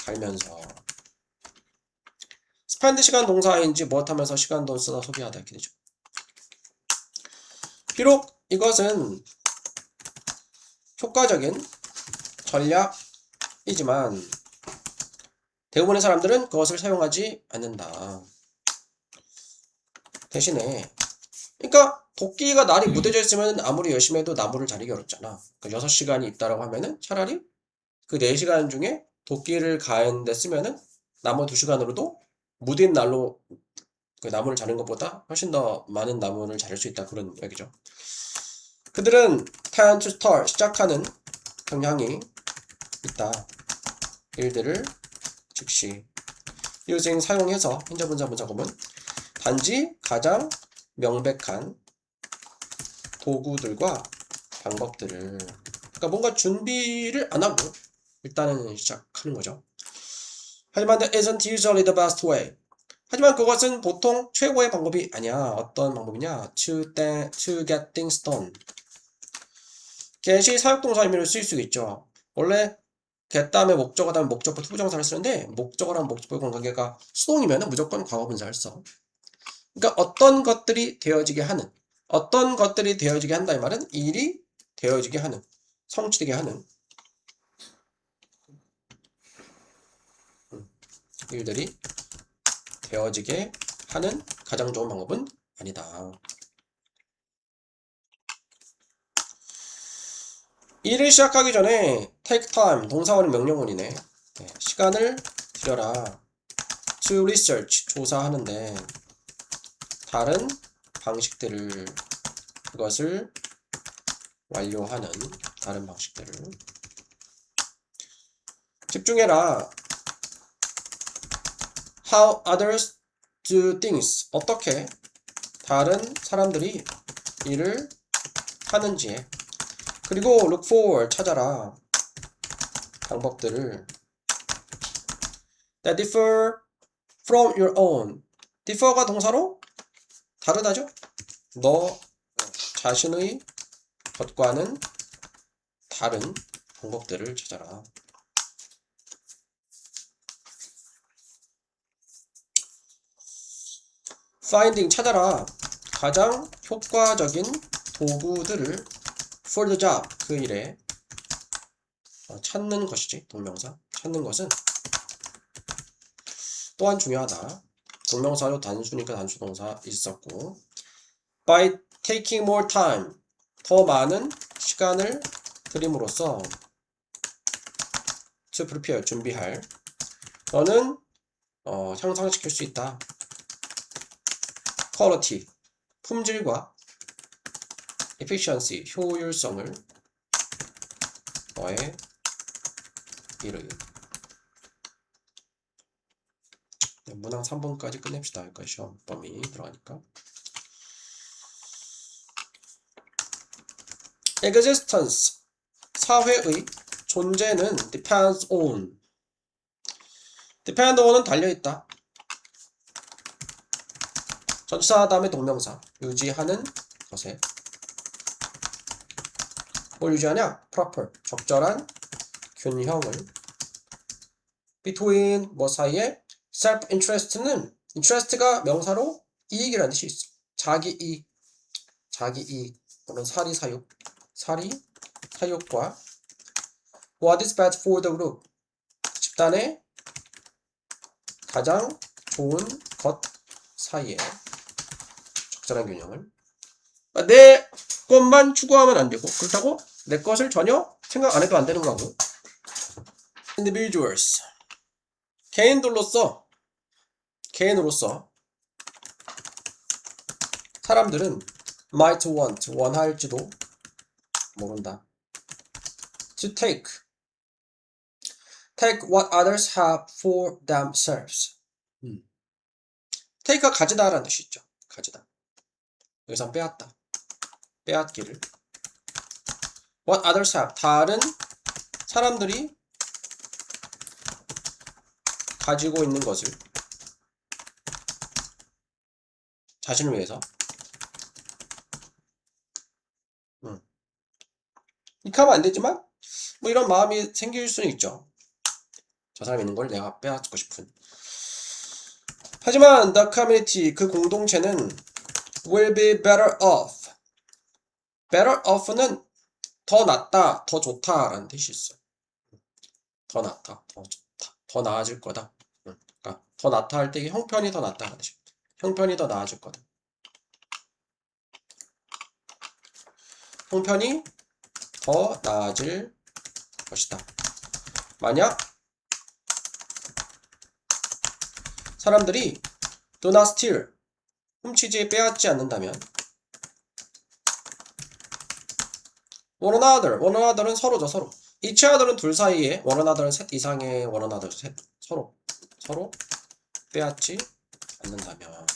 S1: 갈면서. 스펜드 시간 동사인지 무엇하면서 시간도 쓰다 소비하다 이렇게 되죠. 비록 이것은 효과적인 전략이지만 대부분의 사람들은 그것을 사용하지 않는다. 대신에 그러니까 도끼가 날이 무뎌져 있으면 아무리 열심히 해도 나무를 자르기 어렵잖아. 그러니까 6시간이 있다라고 하면은 차라리 그 4시간 중에 도끼를 가는데 쓰면은 나머 2시간으로도 무딘 날로 그 나무를 자른 것보다 훨씬 더 많은 나무를 자를 수 있다. 그런 얘기죠. 그들은 plan to start 시작하는 경향이 있다. 일들을 즉시 using 사용해서 현재분사 문사구문 단지 가장 명백한 도구들과 방법들을 그러니까 뭔가 준비를 안 하고 일단은 시작하는 거죠. 하지만 that isn't usually the best way. 하지만 그것은 보통 최고의 방법이 아니야. 어떤 방법이냐? to get things done. get이 사역동사 의미로 쓰일 수 있죠. 원래 get 다음에 목적어 다음에 목적보 투부정사를 쓰는데 목적어랑 목적보의 관계가 수동이면 무조건 과거분사를 써. 그러니까 어떤 것들이 되어지게 하는 어떤 것들이 되어지게 한다 이 말은 일이 되어지게 하는 성취되게 하는 일들이 되어지게 하는 가장 좋은 방법은 아니다. 일을 시작하기 전에 take time 동사원은 명령문이네. 네, 시간을 들여라. to research 조사하는데 다른 방식들을 그것을 완료하는 다른 방식들을 집중해라. How others do things 어떻게 다른 사람들이 일을 하는지에 그리고 look for 찾아라 방법들을 that differ from your own differ가 동사로 다르다죠? 너 자신의 것과는 다른 방법들을 찾아라. finding 찾아라 가장 효과적인 도구들을 for the job 그 일에 찾는 것이지. 동명사 찾는 것은 또한 중요하다. 동명사로 단수니까 단수동사 있었고 by taking more time 더 많은 시간을 들임으로써 to prepare 준비할 너는 향상시킬 수 있다. quality 품질과 efficiency 효율성을 너의 일의 문항 3번까지 끝냅시다. 여기까지 시험 범위 들어가니까 existence 사회의 존재는 depends on depend on은 달려있다. 전치사 다음에 동명사 유지하는 것에 뭘 유지하냐? proper 적절한 균형을 between 뭐 사이에 self interest는 interest가 명사로 이익이라는 뜻이 있어. 자기 이익 또는 사리사욕과 what is best for the group 집단의 가장 좋은 것 사이에 적절한 균형을 내 것만 추구하면 안 되고, 그렇다고 내 것을 전혀 생각 안 해도 안 되는 거고. individuals. 개인으로서 사람들은 might want, 원할지도 모른다. to take what others have for themselves. take가 가지다 라는 뜻이 있죠. 가지다. 여기서 빼앗다. 빼앗기를. what others have, 다른 사람들이 가지고 있는 것을 자신을 위해서. 이렇게 하면 안 되지만 뭐 이런 마음이 생길 수는 있죠. 저 사람이 있는 걸 내가 빼앗고 싶은. 하지만 the community, 그 공동체는 will be better off. better off는 더 낫다, 더 좋다 라는 뜻이 있어요. 더 낫다, 더 좋다, 더 나아질 거다. 그러니까 더 낫다 할 때 이게 형편이 더 낫다 라는 뜻입니다. 형편이 더 나아질 거다. 형편이 더 나아질 것이다. 만약 사람들이 do not steal, 훔치지 빼앗지 않는다면 one another는 서로죠, 서로. each other는 둘 사이에, one another는 셋 이상의 one another, 셋, 서로 빼앗지 않는다면.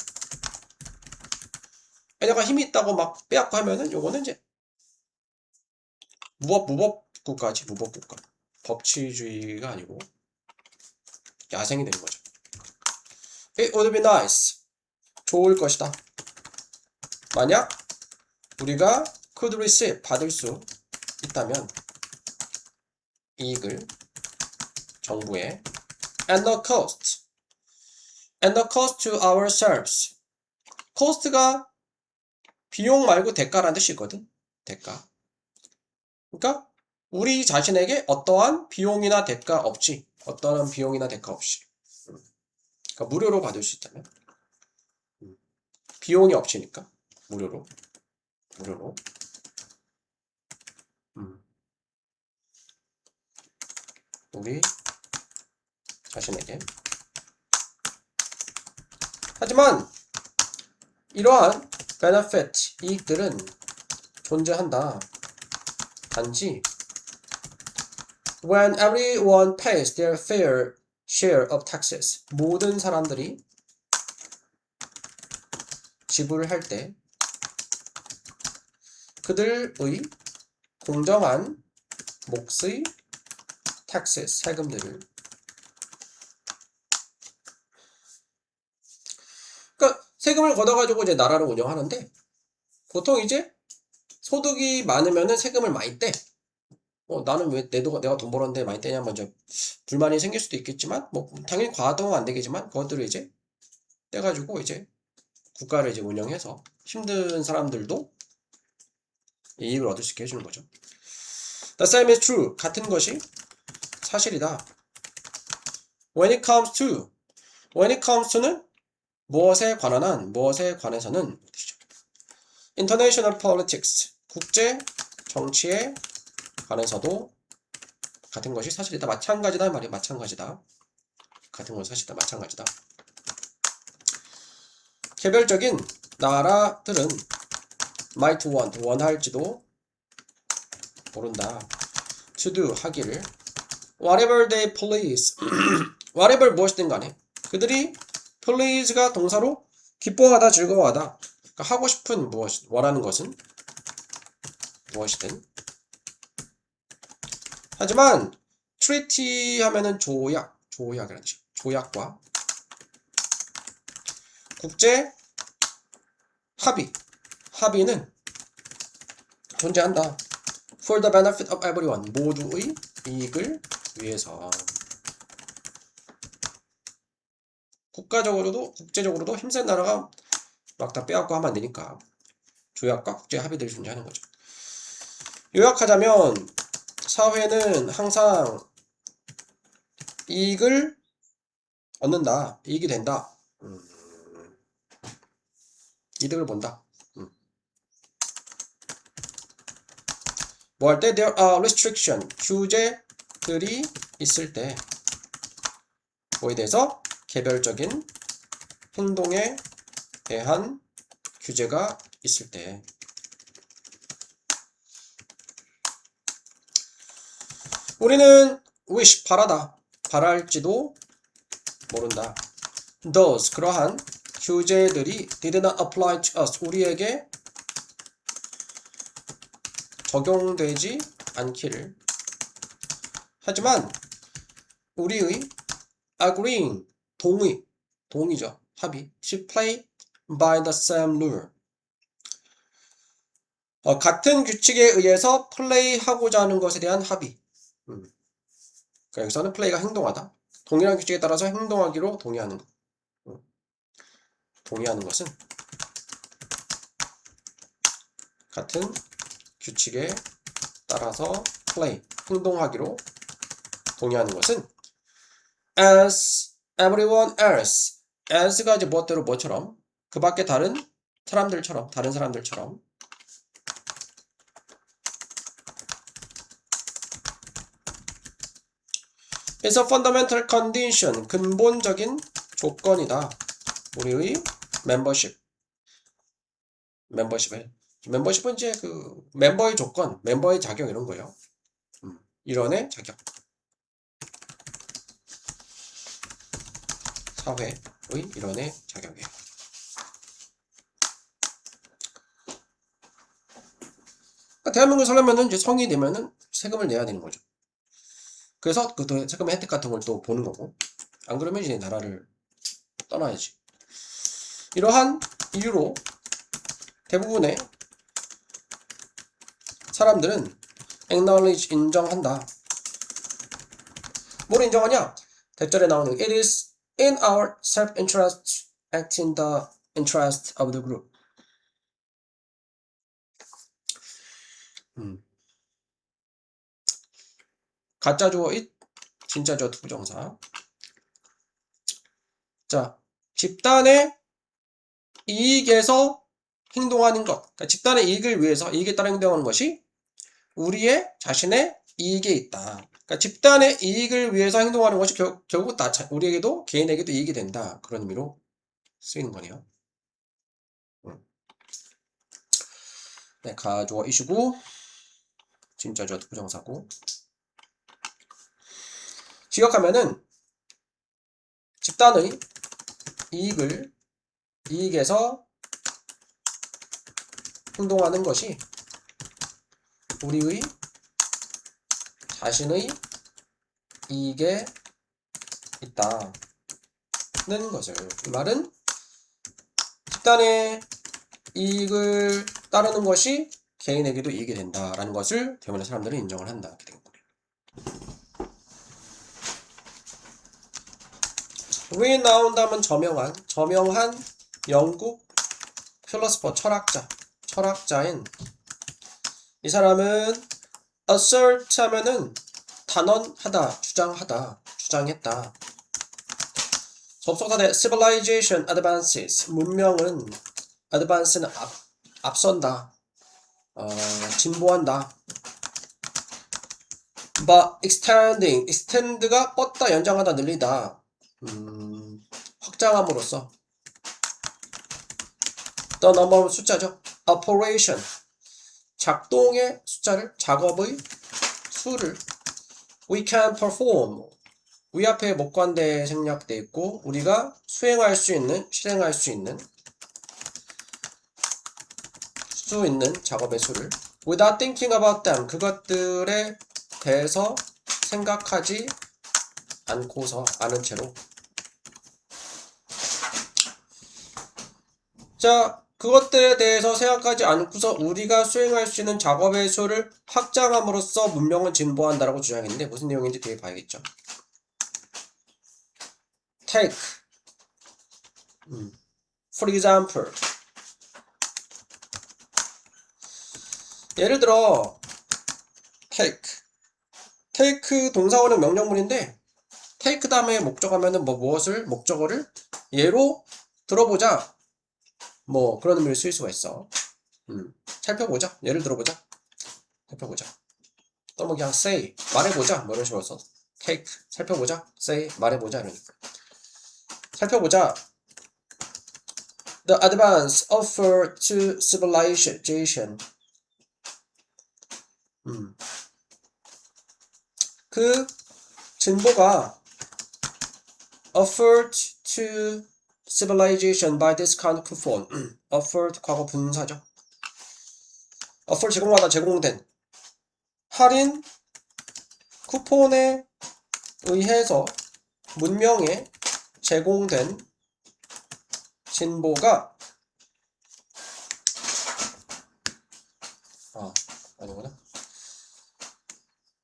S1: 얘네가 힘이 있다고 막 빼앗고 하면은 요거는 이제 무법국가지, 무법국가. 법치주의가 아니고 야생이 되는 거죠. It would be nice. 좋을 것이다. 만약 우리가 could receive, 받을 수 있다면 이익을 정부에 and the cost to ourselves. cost가 비용 말고 대가라는 뜻이 있거든. 대가. 그러니까 우리 자신에게 어떠한 비용이나 대가 없이, 그러니까 무료로 받을 수 있다면, 비용이 없으니까 무료로 우리 자신에게. 하지만 이러한 benefit, 이익들은 존재한다. 단지 when everyone pays their fair share of taxes, 모든 사람들이 지불할 때 그들의 공정한 몫의 taxes, 세금들을. 그러니까 세금을 걷어가지고 이제 나라를 운영하는데, 보통 이제 소득이 많으면은 세금을 많이 떼. 나는 왜 내가 돈 벌었는데 많이 떼냐, 먼저 불만이 생길 수도 있겠지만, 뭐 당연히 과도는 안 되겠지만 그것들을 이제 떼가지고 이제 국가를 이제 운영해서 힘든 사람들도 이익을 얻을 수 있게 해주는 거죠. The same is true. 같은 것이 사실이다. When it comes to는 무엇에 관해서는 international politics, 국제 정치에 관해서도 같은 것이 사실이다. 마찬가지다 말이 마찬가지다. 같은 것이 사실이다. 마찬가지다. 개별적인 나라들은 might want, 원할지도 모른다. to do, 하기를. whatever they please. whatever 무엇이든 간에 그들이 please가 동사로 기뻐하다, 즐거워하다. 그러니까 하고 싶은 원하는 것은 무엇이든. 하지만 treaty 하면은 조약이라는 뜻이에요. 조약과 국제 합의는 존재한다. For the benefit of everyone, 모두의 이익을 위해서. 국가적으로도 국제적으로도 힘센 나라가 막 다 빼앗고 하면 안 되니까 조약과 국제 합의들이 존재하는 거죠. 요약하자면 사회는 항상 이익을 얻는다. 이익이 된다. 이득을 본다. 뭐 할 때? There are restriction. 규제들이 있을 때. 뭐에 대해서? 개별적인 행동에 대한 규제가 있을 때. 우리는 wish, 바라다. 바랄지도 모른다. Those, 그러한 규제들이 did not apply to us. 우리에게 적용되지 않기를. 하지만 우리의 agreeing, 동의죠. 합의. to play by the same rule. 같은 규칙에 의해서 플레이하고자 하는 것에 대한 합의. 그러니까 여기서는 플레이가 행동하다. 동일한 규칙에 따라서 행동하기로 동의하는 것. 동의하는 것은 같은 규칙에 따라서 플레이, 행동하기로 동의하는 것은 as everyone else. as가 이제 무엇대로 뭐처럼, 그 밖에 다른 사람들처럼 is a fundamental condition. 근본적인 조건이다. 우리의 멤버십은 이제 그 멤버의 조건, 멤버의 자격 이런 거예요. 일원의 자격. 사회의 일원의 자격이에요. 그러니까 대한민국에 살려면은 이제 성인이 되면은 세금을 내야 되는 거죠. 그래서 그 세금의 혜택 같은 걸 또 보는 거고. 안 그러면 이제 나라를 떠나야지. 이러한 이유로 대부분의 사람들은 acknowledge, 인정한다. 뭘 인정하냐? 대절에 나오는 it is in our self-interest act in the interest of the group. 가짜 주어 it, 진짜 주어 투부정사. 자, 집단의 이익에서 행동하는 것. 그러니까 집단의 이익을 위해서, 이익에 따라 행동하는 것이 우리의 자신의 이익에 있다. 그러니까 집단의 이익을 위해서 행동하는 것이 결국 우리에게도, 개인에게도 이익이 된다. 그런 의미로 쓰이는 거네요. 네, 가주어 이슈고, 진짜 주어 부정사고. 지역하면은 집단의 이익에서 행동하는 것이 우리의 자신의 이익에 있다는 것을. 이 말은 집단의 이익을 따르는 것이 개인에게도 이익이 된다라는 것을 대부분의 사람들은 인정을 한다. 이렇게 된 거예요. renowned하면 저명한 영국 필로소퍼, 철학자인 이 사람은 assert 하면은 단언하다, 주장했다. 접속사 대 civilization advances. 문명은 advance는 앞선다, 진보한다. but extend가 뻗다, 연장하다, 늘리다. 확장함으로써. the number 숫자죠. operation 작동의 숫자를, 작업의 수를. we can perform 위 앞에 목관대에 생략되어 있고 우리가 실행할 수 있는 작업의 수를. without thinking about them 그것들에 대해서 생각하지 않은 채로. 자, 그것들에 대해서 생각하지 않고서 우리가 수행할 수 있는 작업의 수를 확장함으로써 문명은 진보한다라고 주장했는데 무슨 내용인지 뒤에 봐야겠죠. take for example 예를 들어 take 동사원형 명령문인데 take 다음에 목적하면은 목적어를 예로 들어보자, 뭐 그런 의미를 쓸 수가 있어. 살펴보자. 예를 들어보자. 살펴보자. 또는 그냥 say 말해보자 뭐 이런 식으로 써. take 살펴보자, say 말해보자 이러니까. 살펴보자. The advance offered to civilization. 그 진보가 offered to civilization by discount coupon. offered 과거 분사죠. offer 제공하다 제공된 할인 쿠폰에 의해서 문명에 제공된 진보가 아니구나.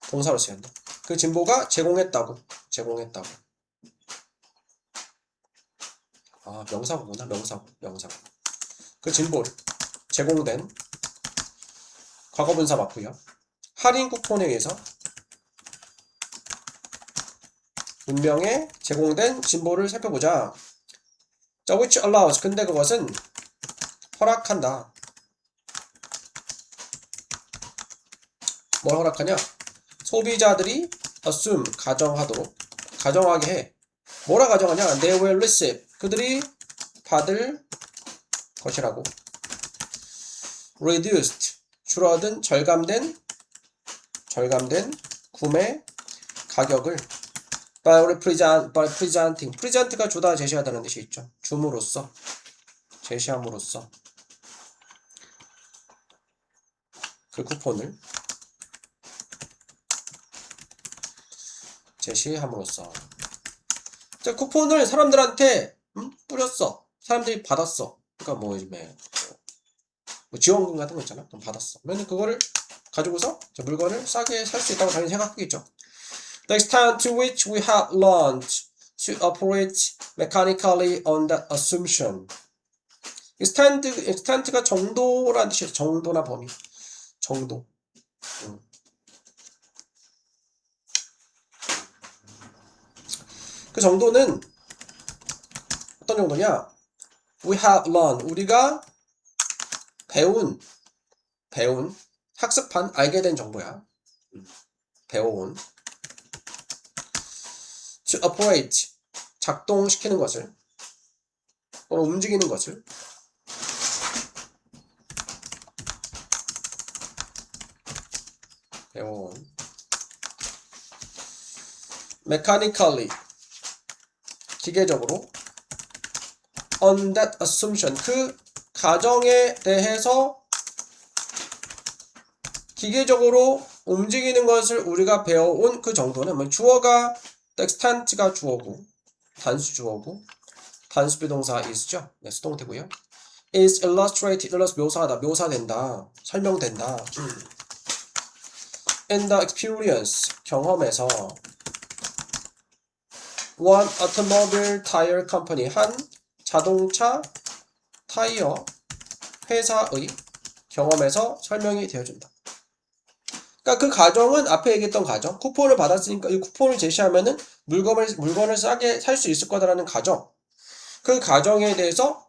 S1: 동사로 쓰였네. 그 진보가 제공했다고. 명사구구나. 명사구. 그 진보를 제공된 과거분사 맞고요. 할인 쿠폰에 의해서 문명에 제공된 진보를 살펴보자. 자, which allows. 근데 그것은 허락한다. 뭘 허락하냐? 소비자들이 assume 가정하게 해. 뭐라 가정하냐? They will receive. 그들이 받을 것이라고. reduced. 줄어든 절감된 구매 가격을 by presenting. present가 주다 제시하다는 뜻이 있죠. 줌으로써 제시함으로써 그 쿠폰을 제시함으로써. 자, 쿠폰을 사람들한테 뿌렸어. 사람들이 받았어. 그러니까 뭐 요즘에 뭐 지원금 같은 거 있잖아. 그럼 받았어. 그러면 그거를 가지고서 물건을 싸게 살 수 있다고 당연히 생각하겠죠. The extent to which we have learned to operate mechanically on that assumption. extent가 정도라는 뜻이에요. 정도나 범위. 정도. 그 정도는 어떤 정도냐? We have learned. 우리가 배운 학습한 알게 된 정보야. 배워온. To operate 작동시키는 것을 또는 움직이는 것을 배워온. mechanically 기계적으로 on that assumption 그 가정에 대해서 기계적으로 움직이는 것을 우리가 배워온 그 정도는 뭐 주어가 extent가 주어고 단수 주어고 단수 비동사 is죠. 네, 수동태고요. is illustrated 묘사하다 묘사된다 설명된다. in the experience 경험에서 one automobile tire company 한 자동차 타이어 회사의 경험에서 설명이 되어준다. 그러니까 그 가정은 앞에 얘기했던 가정, 쿠폰을 받았으니까 이 쿠폰을 제시하면은 물건을 싸게 살 수 있을 거다라는 가정. 그 가정에 대해서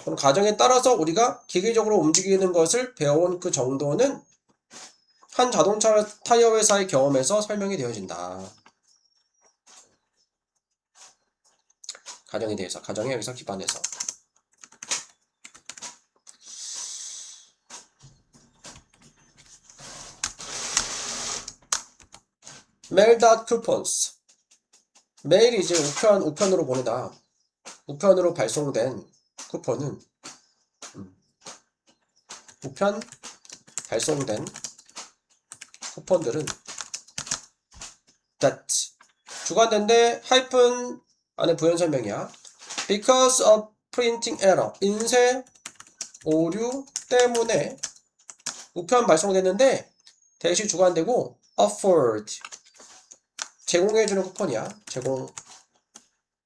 S1: 또는 가정에 따라서 우리가 기계적으로 움직이는 것을 배워온 그 정도는 한 자동차 타이어 회사의 경험에서 설명이 되어진다. 가정에 대해서, 가정에 여기서 기반해서. mail coupons. 메일이 이제 우편으로 보내다. 우편으로 발송된 쿠폰은 우편 발송된 쿠폰들은 that 주관된데 하이픈 안에 부연 설명이야. because of printing error 인쇄 오류 때문에 우편 발송됐는데 대시 주관되고 offered 제공해주는 쿠폰이야.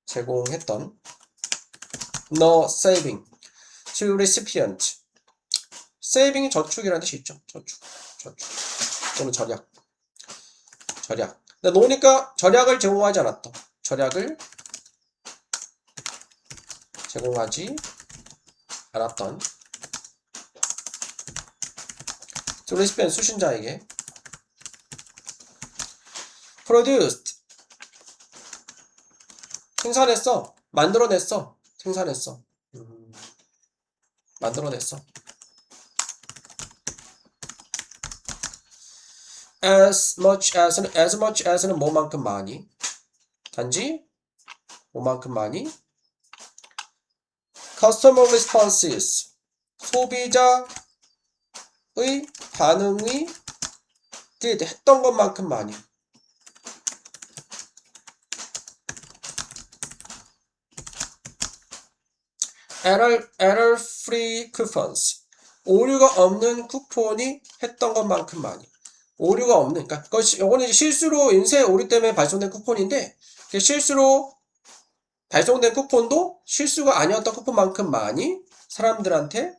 S1: 제공했던 no saving to recipient saving이 저축이라는 뜻이 있죠. 저축 또는 절약. 근데 노니까 절약을 제공하지 않았다. 절약을 제공하지 않았던 to recipient 수신자에게 produced 생산했어. 만들어냈어. 생산했어. 만들어냈어. as much as는 뭐만큼 많이. 단지 뭐만큼 많이. customer responses 소비자의 반응이 did 했던 것만큼 많이. error free coupons 오류가 없는 쿠폰이 했던 것만큼 많이. 오류가 없는, 그러니까 이거는 실수로 인쇄 오류 때문에 발송된 쿠폰인데 실수로 발송된 쿠폰도 실수가 아니었던 쿠폰만큼 많이 사람들한테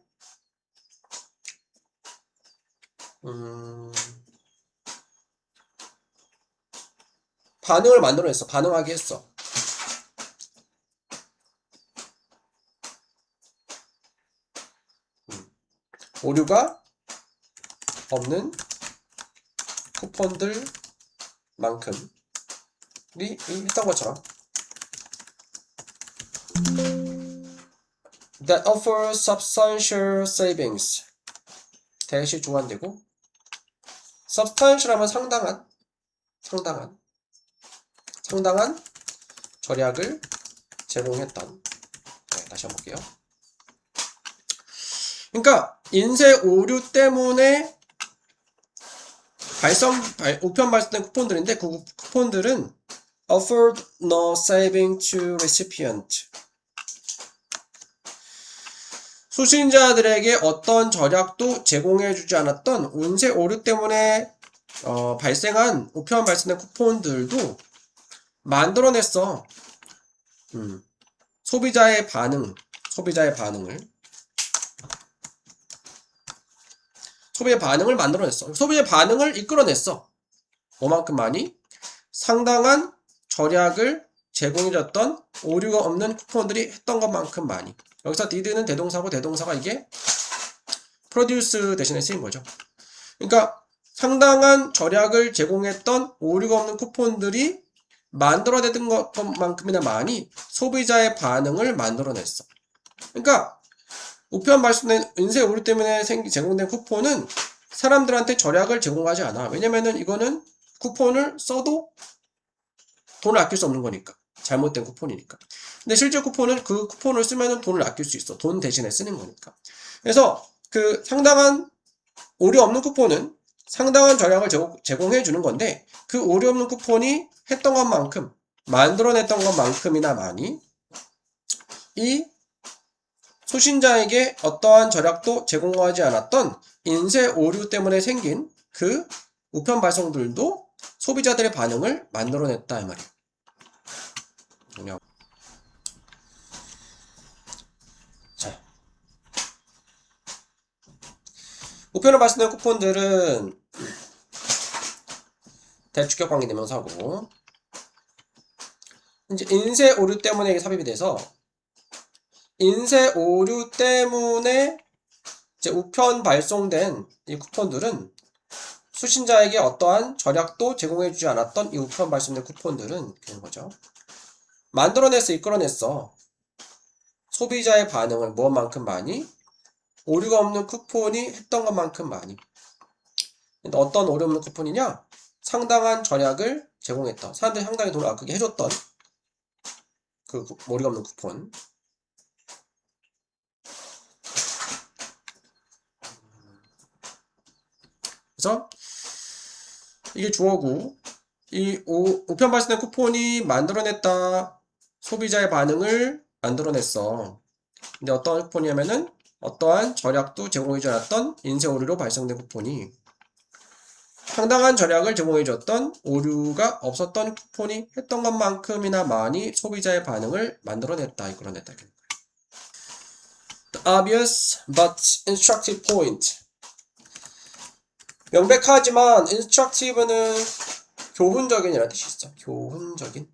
S1: 반응을 만들어냈어. 반응하게 했어. 오류가 없는 쿠폰들만큼이 했던 것처럼 that offer substantial savings 대시 주관되고 substantial 하면 상당한 절약을 제공했던. 네, 다시 한번 볼게요. 그러니까 인쇄 오류 때문에 우편 발송된 쿠폰들인데 그 쿠폰들은 offered no saving to recipient 수신자들에게 어떤 절약도 제공해주지 않았던 인쇄 오류 때문에 발생한 우편 발송된 쿠폰들도 만들어냈어. 소비자의 반응을 만들어냈어. 소비의 반응을 이끌어냈어. 뭐만큼 많이? 상당한 절약을 제공해줬던 오류가 없는 쿠폰들이 했던 것만큼 많이. 여기서 did는 대동사고 대동사가 이게 produce 대신에 쓰인 거죠. 그러니까 상당한 절약을 제공했던 오류가 없는 쿠폰들이 만들어내던 것만큼이나 많이 소비자의 반응을 만들어냈어. 그러니까 우편 발송된 인쇄 오류 때문에 제공된 쿠폰은 사람들한테 절약을 제공하지 않아. 왜냐면은 이거는 쿠폰을 써도 돈을 아낄 수 없는 거니까. 잘못된 쿠폰이니까. 근데 실제 쿠폰은 그 쿠폰을 쓰면은 돈을 아낄 수 있어. 돈 대신에 쓰는 거니까. 그래서 그 상당한 오류 없는 쿠폰은 상당한 절약을 제공해 주는 건데 그 오류 없는 쿠폰이 했던 것만큼 만들어냈던 것만큼이나 많이 이 수신자에게 어떠한 절약도 제공하지 않았던 인쇄 오류 때문에 생긴 그 우편 발송들도 소비자들의 반응을 만들어냈다 이 말이에요. 자, 우편을 발송된 쿠폰들은 대축격 관계대명사고 이제 인쇄 오류 때문에 이게 삽입이 돼서 인쇄 오류 때문에 이제 우편 발송된 이 쿠폰들은 수신자에게 어떠한 절약도 제공해주지 않았던 이 우편 발송된 쿠폰들은 그런 거죠. 만들어냈어, 이끌어냈어. 소비자의 반응을 무엇만큼 많이? 오류가 없는 쿠폰이 했던 것만큼 많이. 어떤 오류 없는 쿠폰이냐? 상당한 절약을 제공했던, 사람들이 상당히 돈을 아끼게 해줬던 그 오류가 없는 쿠폰. 그래서 이게 주어고 이 우편 발송된 쿠폰이 만들어냈다. 소비자의 반응을 만들어냈어. 근데 어떤 쿠폰이냐면은 어떠한 절약도 제공해주지 않았던 인쇄 오류로 발송된 쿠폰이 상당한 절약을 제공해줬던 오류가 없었던 쿠폰이 했던 것만큼이나 많이 소비자의 반응을 만들어냈다. 이끌어냈다. The obvious but instructive point. 명백하지만 instructive는 교훈적인이라는 뜻이 있어. 교훈적인.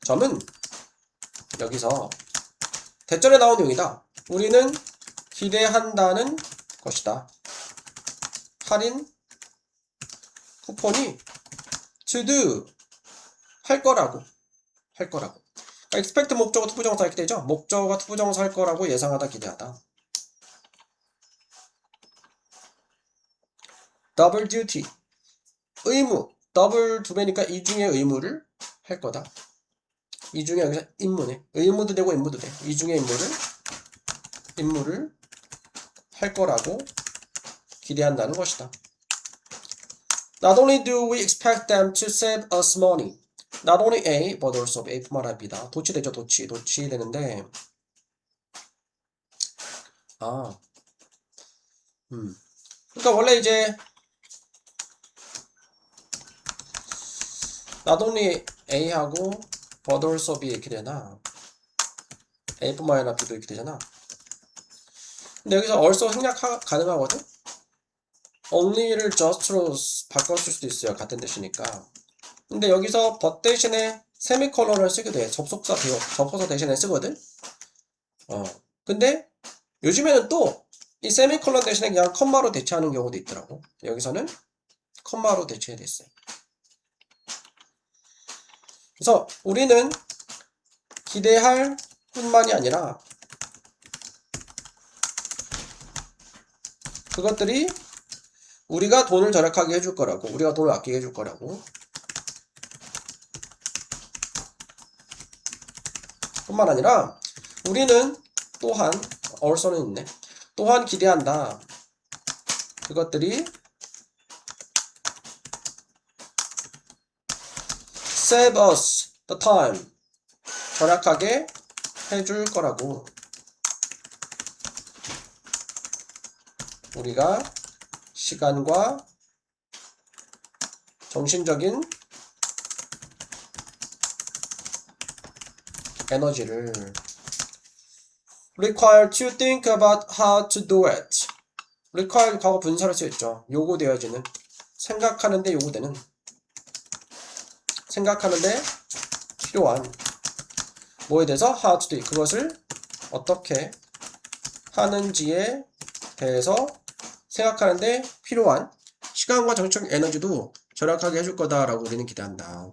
S1: 점은 여기서 대절에 나온 내용이다. 우리는 기대한다는 것이다. 할인 쿠폰이 to do 할 거라고 그러니까 expect 목적어 투부정사 이렇게 되죠. 목적어가 투부정사 할 거라고 예상하다 기대하다. double duty 의무 더블 두 배니까 이 중에 의무를 할 거다. 이 중에 여기서 임무네. 의무도 되고 임무도 돼. 이 중에 임무를 할 거라고 기대한다는 것이다. Not only do we expect them to save us money, not only A, but also A뿐만 아니라 B다. 도치되죠, 도치 되는데, 그러니까 원래 이제 not only A하고 but also B 이렇게 되나? A뿐만 아니라 B도 이렇게 되잖아. 근데 여기서 also 생략 가능하거든? only를 just로 바꿨을 수도 있어요. 같은 뜻이니까. 근데 여기서 but 대신에 세미콜론을 쓰게 돼. 접속사 대신에 쓰거든? 근데 요즘에는 또 이 세미콜론 대신에 그냥 컴마로 대체하는 경우도 있더라고. 여기서는 컴마로 대체됐어요. 그래서 우리는 기대할 뿐만이 아니라 그것들이 우리가 돈을 절약하게 해줄 거라고, 우리가 돈을 아끼게 해줄 거라고. 뿐만 아니라 우리는 또한 also는 있네. 또한 기대한다. 그것들이 save us the time. 절약하게 해줄 거라고. 우리가 시간과 정신적인 에너지를 require to think about how to do it. require 과거 분사를 쓰였죠. 요구되어지는 생각하는데 요구되는 생각하는데 필요한 뭐에 대해서 how to do it. 그것을 어떻게 하는지에 대해서 생각하는데 필요한 시간과 정신적 에너지도 절약하게 해줄 거다라고 우리는 기대한다.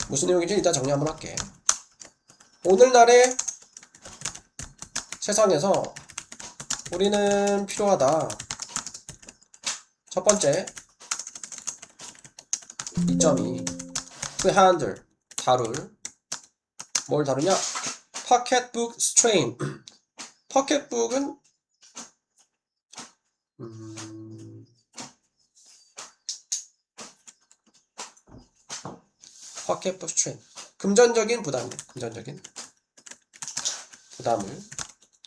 S1: 무슨 내용인지 일단 정리 한번 할게. 오늘날의 세상에서 우리는 필요하다. 첫 번째 2.2 to handle 다룰 뭘 다루냐? pocketbook strain pocketbook은 pocketbook strain 금전적인 부담 금전적인 부담을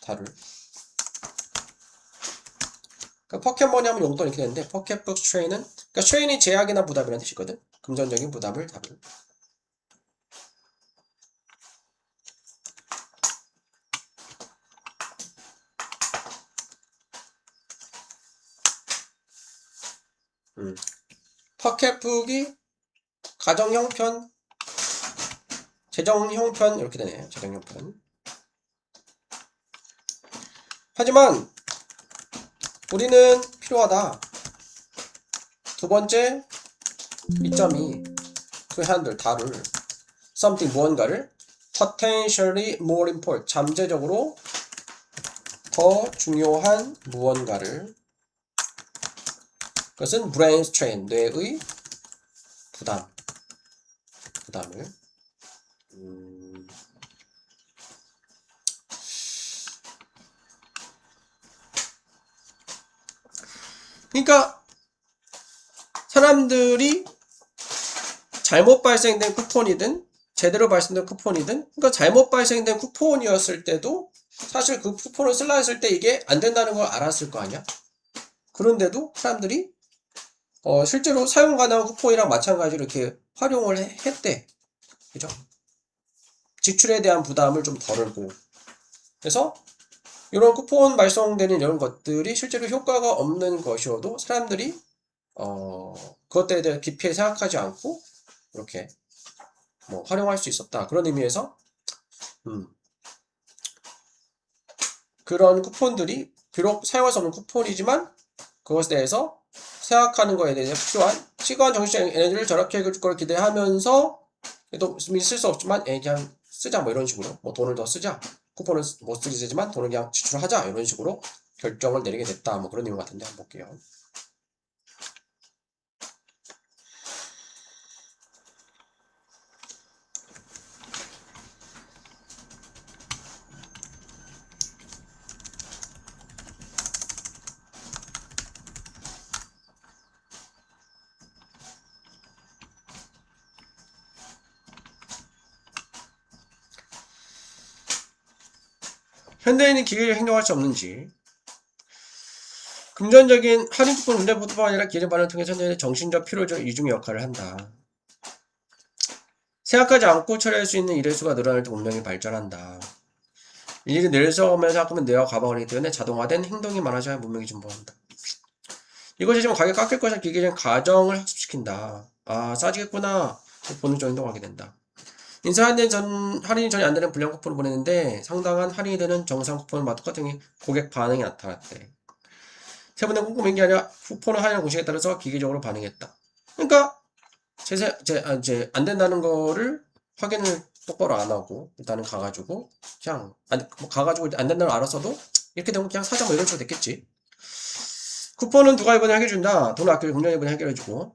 S1: 다룰 그러니까 포켓몬이 하면 용돈 이렇게 되는데 pocketbook strain은 그러니까 strain이 제약이나 부담이라는 뜻이거든. 금전적인 부담을 다룰 포켓북이 가정 형편, 재정 형편 이렇게 되네요. 재정 형편. 하지만 우리는 필요하다. 두 번째 2.2 to handle 다룰 something 무언가를 potentially more important 잠재적으로 더 중요한 무언가를 그것은 brain strain 뇌의 부담을 그러니까 사람들이 잘못 발생된 쿠폰이든 제대로 발생된 쿠폰이든 그러니까 잘못 발생된 쿠폰이었을 때도 사실 그 쿠폰을 쓸라 했을 때 이게 안 된다는 걸 알았을 거 아니야. 그런데도 사람들이 실제로 사용 가능한 쿠폰이랑 마찬가지로 이렇게 활용을 했대. 그죠? 지출에 대한 부담을 좀 덜고. 그래서 이런 쿠폰 발송되는 이런 것들이 실제로 효과가 없는 것이어도 사람들이 그것에 대해 깊이 생각하지 않고 이렇게 뭐 활용할 수 있었다. 그런 의미에서 그런 쿠폰들이 비록 사용할 수 없는 쿠폰이지만 그것에 대해서 생각하는 거에 대해서 필요한 시간, 정신적 에너지를 절약해 줄 걸 기대하면서 또 쓸 수 없지만 그냥 쓰자 뭐 이런 식으로 뭐 돈을 더 쓰자 쿠폰을 못 쓰게 되지만 돈을 그냥 지출하자 이런 식으로 결정을 내리게 됐다 뭐 그런 내용 같은데 한번 볼게요. 현대인은 기계를 행동할 수 없는지 금전적인 할인 쿠폰 문제뿐만 아니라 기계 반응을 통해 현대인의 정신적 피로를 이중의 역할을 한다. 생각하지 않고 처리할 수 있는 일의 수가 늘어날 때 문명이 발전한다. 일일이 내려서면 생각하면 뇌와 가방을 하기 때문에 자동화된 행동이 많아져야 문명이 진보한다. 이것이 지금 가격 깎일 것이란 기계적인 가정을 학습시킨다. 아 싸지겠구나. 본능적으로 행동하게 된다. 인쇄한된 할인이 전혀 안 되는 불량 쿠폰을 보냈는데 상당한 할인이 되는 정상 쿠폰을 똑같은 고객 반응이 나타났대. 세분의 꼼꼼한 게 아니라 쿠폰을 할인한 공식에 따라서 기계적으로 반응했다. 그러니까 이제 안 된다는 거를 확인을 똑바로 안 하고 일단은 가가지고 그냥 가가지고 안 된다는 걸 알았어도 이렇게 되면 그냥 사자 뭐 이런 식으로 됐겠지. 쿠폰은 누가 이번에 해결해준다. 돈을 아낄 공룡이 이번에 해결해주고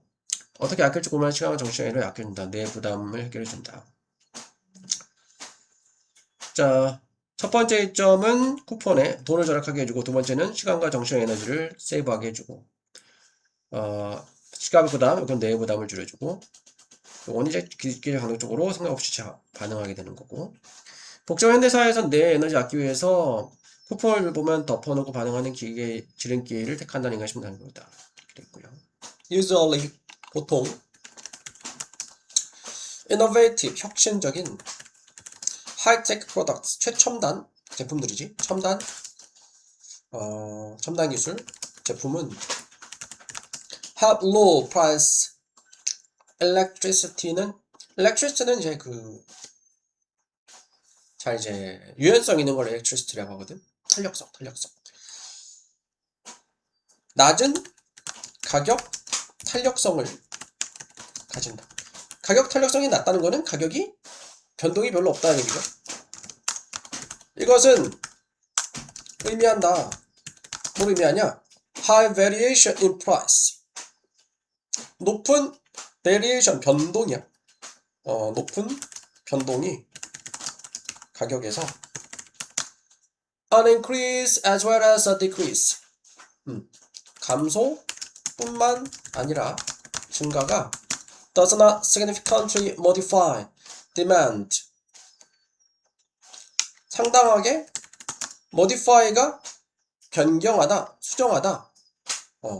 S1: 어떻게 아낄지 고민하는 시간과 정신을 아껴준다. 내 부담을 해결해준다. 자, 첫 번째 이점은 쿠폰에 돈을 절약하게 해주고 두 번째는 시간과 정신의 에너지를 세이브하게 해주고 시간의 부담, 이건 내 부담을 줄여주고 이건 이제 기계적 강력적으로 생각 없이 반응하게 되는 거고 복잡한 현대사회에선 내 에너지 아끼기 위해서 쿠폰을 보면 덮어놓고 반응하는 기계 지름길을 택한다는 인간이 심각한 거다. 그랬고요. Usually 보통 innovative 혁신적인 high-tech products 최첨단 제품들이지 첨단 기술 제품은 have low price electricity는 이제 이제 유연성 있는 걸 electricity라고 하거든. 탄력성. 낮은 가격 탄력성을 가진다. 가격 탄력성이 낮다는 거는 가격이 변동이 별로 없다는 얘기죠. 이것은 의미한다. 뭘 의미하냐? High variation in price. 높은 variation 변동이야. 높은 변동이 가격에서 an increase as well as a decrease. 감소뿐만 아니라 증가가 does not significantly modify demand. 상당하게 modify가 변경하다, 수정하다,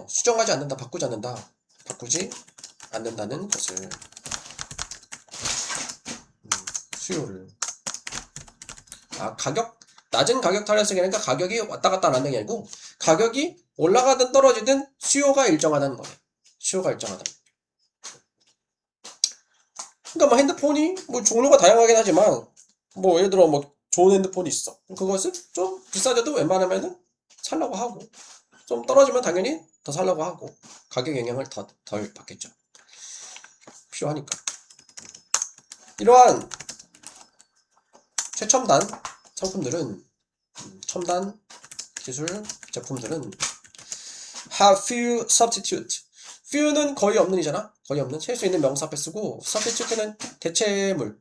S1: 수정하지 않는다, 바꾸지 않는다는 것을 수요를 낮은 가격 탄력성이 아니라 가격이 왔다 갔다 안 하는 게 아니고 가격이 올라가든 떨어지든 수요가 일정하다는 거예요. 수요가 일정하다. 그러니까 뭐 핸드폰이 뭐 종류가 다양하긴 하지만 뭐 예를 들어 뭐 좋은 핸드폰이 있어. 그것을 좀 비싸져도 웬만하면은 살라고 하고 좀 떨어지면 당연히 더 살라고 하고 가격 영향을 덜 받겠죠. 필요하니까. 이러한 최첨단 상품들은 첨단 기술 제품들은 have few substitute. few는 거의 없는 이잖아. 거의 없는 셀 수 있는 명사 앞에 쓰고 substitute는 대체물,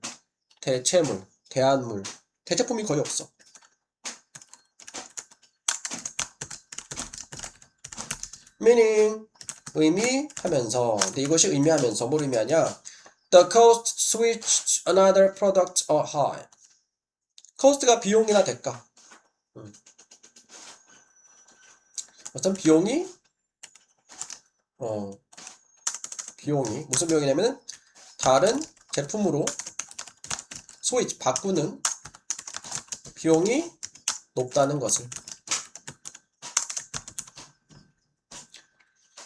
S1: 대안물, 대체품이 거의 없어. meaning 의미하면서 근데 이것이 의미하면서 뭘 의미하냐? The cost switch another product are high. cost가 비용이나 대가. 어떤 비용이 무슨 비용이냐면은 다른 제품으로 스위치 바꾸는 비용이 높다는 것을.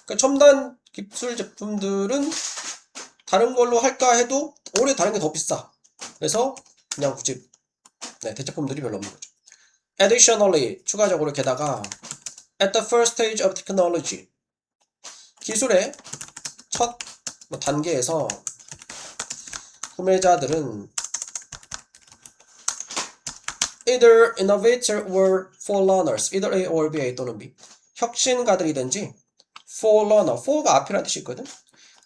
S1: 그러니까 첨단 기술 제품들은 다른 걸로 할까 해도 오히려 다른 게 더 비싸. 그래서 그냥 굳이 대체품들이 별로 없는 거죠. Additionally, 추가적으로 게다가 at the first stage of technology, 기술의 첫 단계에서 구매자들은 either innovator or forerunners, either A or B, A 또는 B, 혁신가들이든지 forerunner, for가 앞이라는 뜻이 있거든.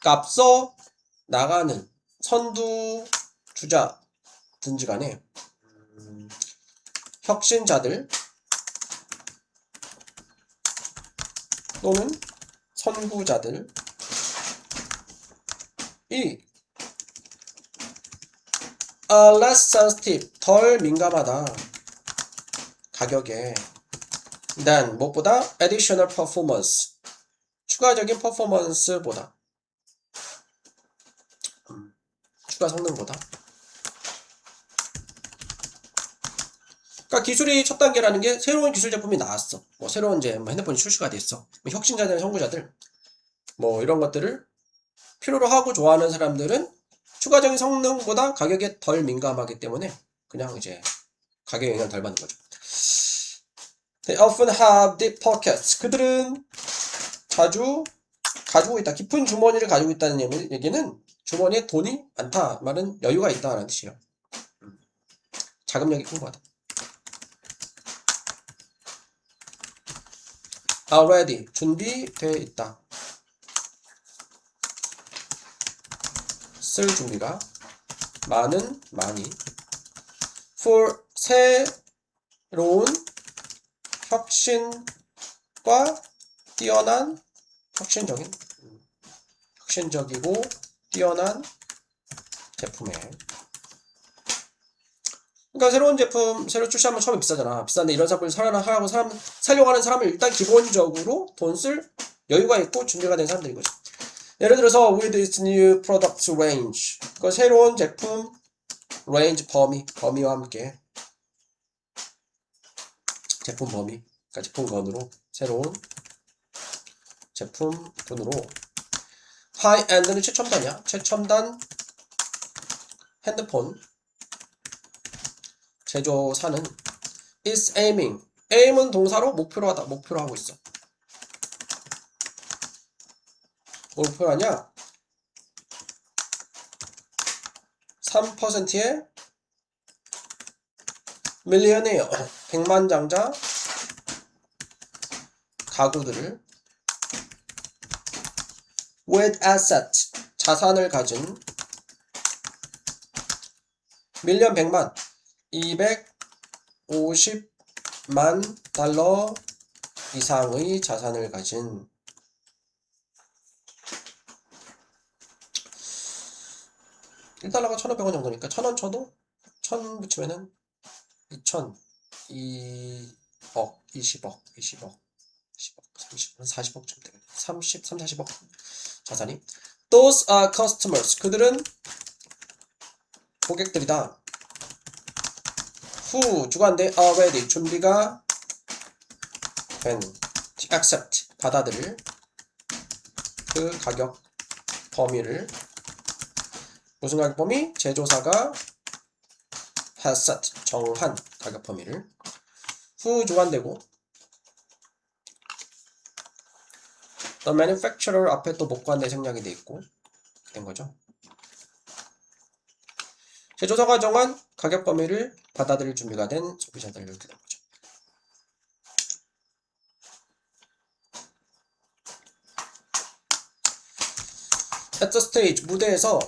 S1: 그러니까 앞서 나가는 선두주자든지 간에 혁신자들 또는 선구자들이 less sensitive, 덜 민감하다 가격에 than 무엇보다 additional performance, 추가적인 퍼포먼스보다 추가 성능보다. 그러니까 기술이 첫 단계라는 게 새로운 기술 제품이 나왔어. 뭐 새로운 이제 핸드폰이 출시가 됐어. 뭐 혁신자들, 선구자들 뭐 이런 것들을 필요로 하고 좋아하는 사람들은 추가적인 성능보다 가격에 덜 민감하기 때문에 그냥 이제 가격 영향을 덜 받는 거죠. They often have deep pockets. 그들은 자주 가지고 있다. 깊은 주머니를 가지고 있다는 얘기는 주머니에 돈이 많다 말은 여유가 있다라는 뜻이에요. 자금력이 큰 거다. Already, 준비되어 있다. 쓸 준비가 많이 for 새로운 혁신과 뛰어난 혁신적이고 뛰어난 제품에. 그러니까 새로운 제품 새로 출시하면 처음에 비싸잖아. 비싼데 이런 제품을 사려고 하는 사람은 일단 기본적으로 돈 쓸 여유가 있고 준비가 된 사람들인 거죠. 예를 들어서 with its new product range, 그 새로운 제품 range 범위와 함께 제품 범위, 그러니까 제품군으로 새로운 제품군으로 high-end는 최첨단이야. 최첨단 핸드폰 제조사는 is aim은 동사로 목표로 하고 있어. 뭘 목표하냐? 3%의 밀리언이에요. 백만장자 가구들을 with asset, 자산을 가진 밀리언 100만 250만 달러 이상의 자산을 가진 1달러가 1,500원 정도니까 1,000원 쳐도 1,000 붙이면은 2,000, 2억, 20억, 30억, 40억쯤 되겠네. 40억 자산이. Those are customers. 그들은 고객들이다. Who 주관대 already 준비가 된 accept 받아들일 그 가격 범위를 무슨 가격 범위? 제조사가 has set 정한 가격 범위를 who 주관되고 the manufacturer 앞에 또 목관대 생략이 돼 있고 된 거죠. 제조사가 정한 가격 범위를 받아들일 준비가 된 소비자들 이렇게 된 거죠. At the stage 무대에서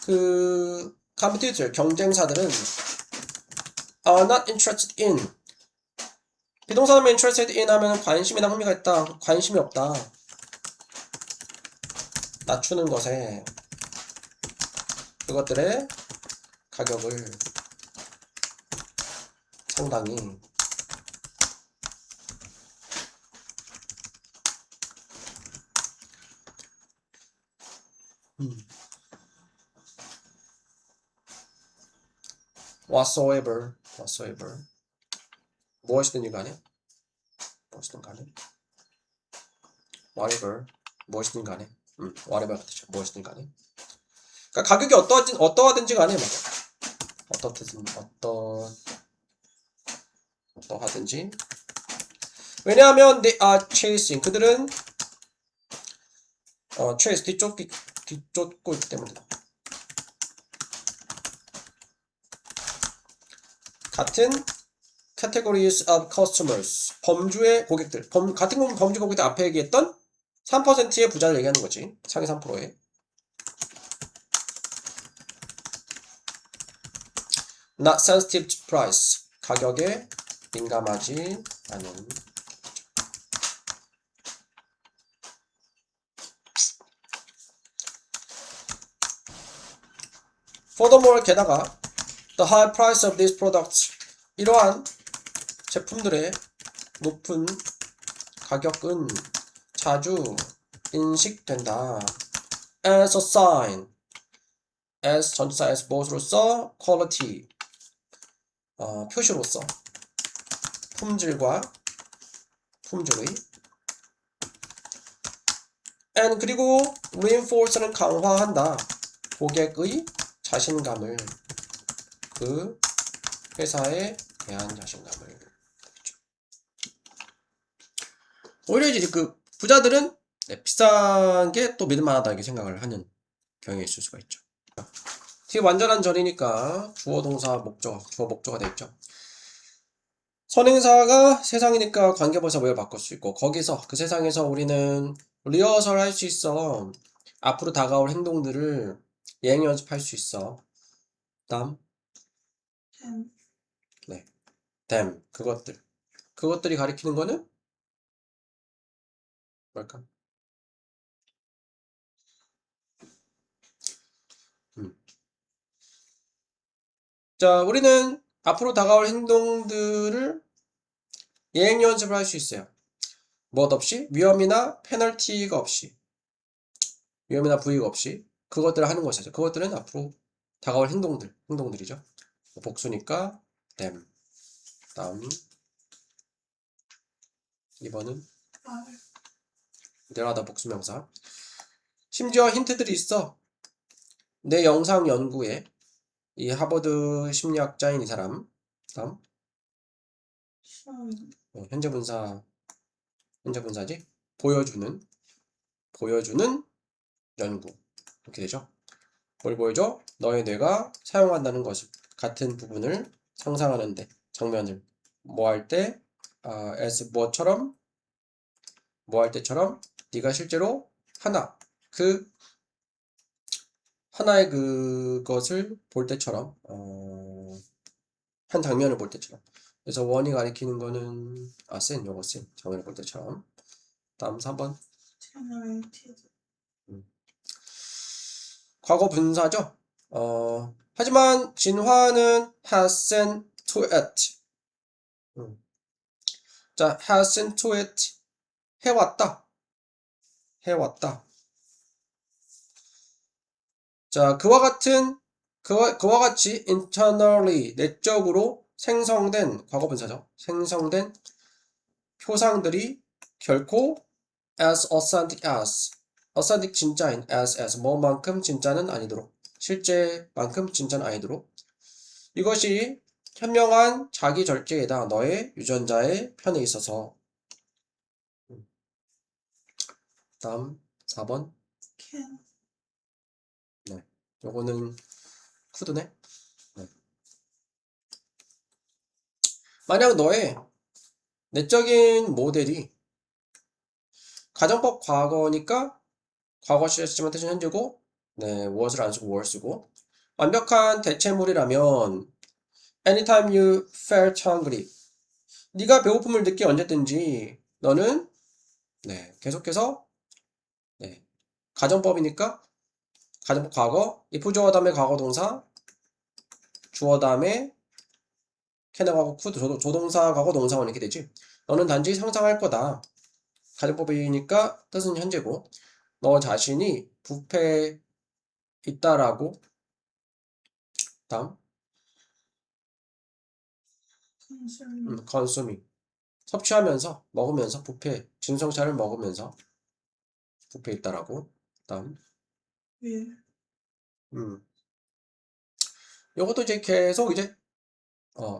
S1: 그 competitor 경쟁사들은 are not interested in 비동사는 interested in 하면 관심이나 흥미가 있다. 관심이 없다. 낮추는 것에 그것들의 가격을 상당히 whatsoever 무엇이든 간에 whatever 무엇이든 간에 whatever 같죠. 무엇이든 간에. 그러니까 가격이 어떠하든지 간에 말이야. 어떠하든지. 왜냐하면 they are chasing. 그들은 chase 뒤쫓고 있기 때문에. 같은 categories of customers. 범주의 고객들. 같은 범주 고객들 앞에 얘기했던 3%의 부자를 얘기하는 거지. 상위 3%의. Not sensitive to price. 가격에 민감하지 않은. Furthermore, 게다가 the high price of these products. 이러한 제품들의 높은 가격은 자주 인식된다. As a sign. as 전치사 as 무엇으로써 quality. 표시로서 품질의 and 그리고 reinforce는 강화한다. 고객의 자신감을 그 회사에 대한 자신감을. 오히려 이제 그 부자들은 비싼 게 또 믿을만하다 이렇게 생각을 하는 경향이 있을 수가 있죠. 뒤에 완전한 절이니까 주어 동사 주어 목적어가 되겠죠. 선행사가 세상이니까 관계부사 모여 바꿀 수 있고 거기서 그 세상에서 우리는 리허설 할 수 있어. 앞으로 다가올 행동들을 예행 연습할 수 있어. 다음
S2: them,
S1: them 그것들이 가리키는 거는 뭘까? 자, 우리는 앞으로 다가올 행동들을 예행 연습을 할 수 있어요. 무엇 없이? 위험이나 페널티가 없이. 위험이나 부위가 없이 그것들을 하는 것이죠. 그것들은 앞으로 다가올 행동들이죠. 복수니까 them. 다음 2번은
S2: are,
S1: 내려가다 복수명사. 심지어 힌트들이 있어. 내 영상 연구에 이 하버드 심리학자인 이 사람. 다음
S2: showing,
S1: 현재 분사지. 보여주는 연구. 이렇게 되죠. 뭘 보여줘? 너의 뇌가 사용한다는 것을 같은 부분을 상상하는데 장면을 뭐 할 때 as 뭐 할 때처럼 네가 실제로 하나의 그것을 볼 때처럼 한 장면을 볼 때처럼. 그래서 원이 가리키는 거는 요거 장면을 볼 때처럼. 다음 3번
S2: generated,
S1: 과거 분사죠. 하지만 진화는 has seen to it. 자, has seen to it. 해왔다. 자, 그와 같이 internally, 내적으로 생성된, 과거 분사죠. 생성된 표상들이 결코 as authentic 진짜인 as 뭐만큼 진짜는 아니도록, 실제만큼 진짜는 아니도록. 이것이 현명한 자기 절제이다. 너의 유전자의 편에 있어서. 다음 4번.
S2: can,
S1: 요거는 푸드네. 만약 너의 내적인 모델이 가정법 과거니까 과거 시제 쓰지만 뜻은 현재고, 무엇을 안 쓰고 뭘 쓰고, 완벽한 대체물이라면 anytime you felt hungry. 네가 배고픔을 느끼 언제든지 너는 계속해서 가정법이니까 가정법 과거, if 주어 다음에 과거 동사, 주어 다음에 캐나하고 쿠드 조동사 과거 동사원 이렇게 되지. 너는 단지 상상할 거다. 가정법이니까 뜻은 현재고 너 자신이 부패 있다라고. 다음
S2: consuming,
S1: consuming 섭취하면서 먹으면서 부패 진성차를 먹으면서. 부패 있다라고. 다음.
S2: will,
S1: 요것도 이제 계속 이제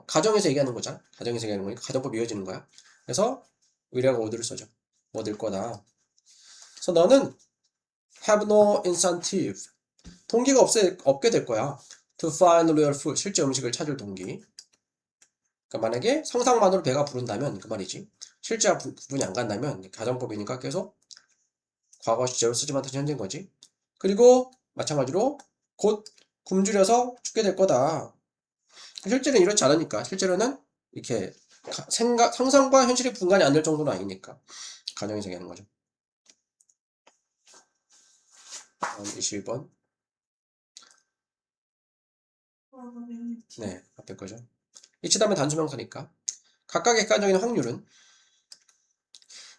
S1: 가정에서 얘기하는 거잖아. 가정에서 얘기하는 거니까 가정법 이어지는 거야. 그래서 will하고 would를 써줘. 뭐 될 거다. 그래서 너는 have no incentive. 동기가 없게 될 거야. To find real food. 실제 음식을 찾을 동기. 그러니까 만약에 상상만으로 배가 부른다면 그 말이지. 실제 부분이 안 간다면 가정법이니까 계속 과거 시제로 쓰지 못한 현재인 거지. 그리고 마찬가지로 곧 굶주려서 죽게 될 거다. 실제는 이렇지 않으니까. 실제로는 이렇게 상상과 현실이 분간이 안 될 정도는 아니니까. 가정에서 얘기하는 거죠. 21번.
S2: probability,
S1: 네, 앞에 거죠. 이치다면 단수명사니까. 각각의 객관적인 확률은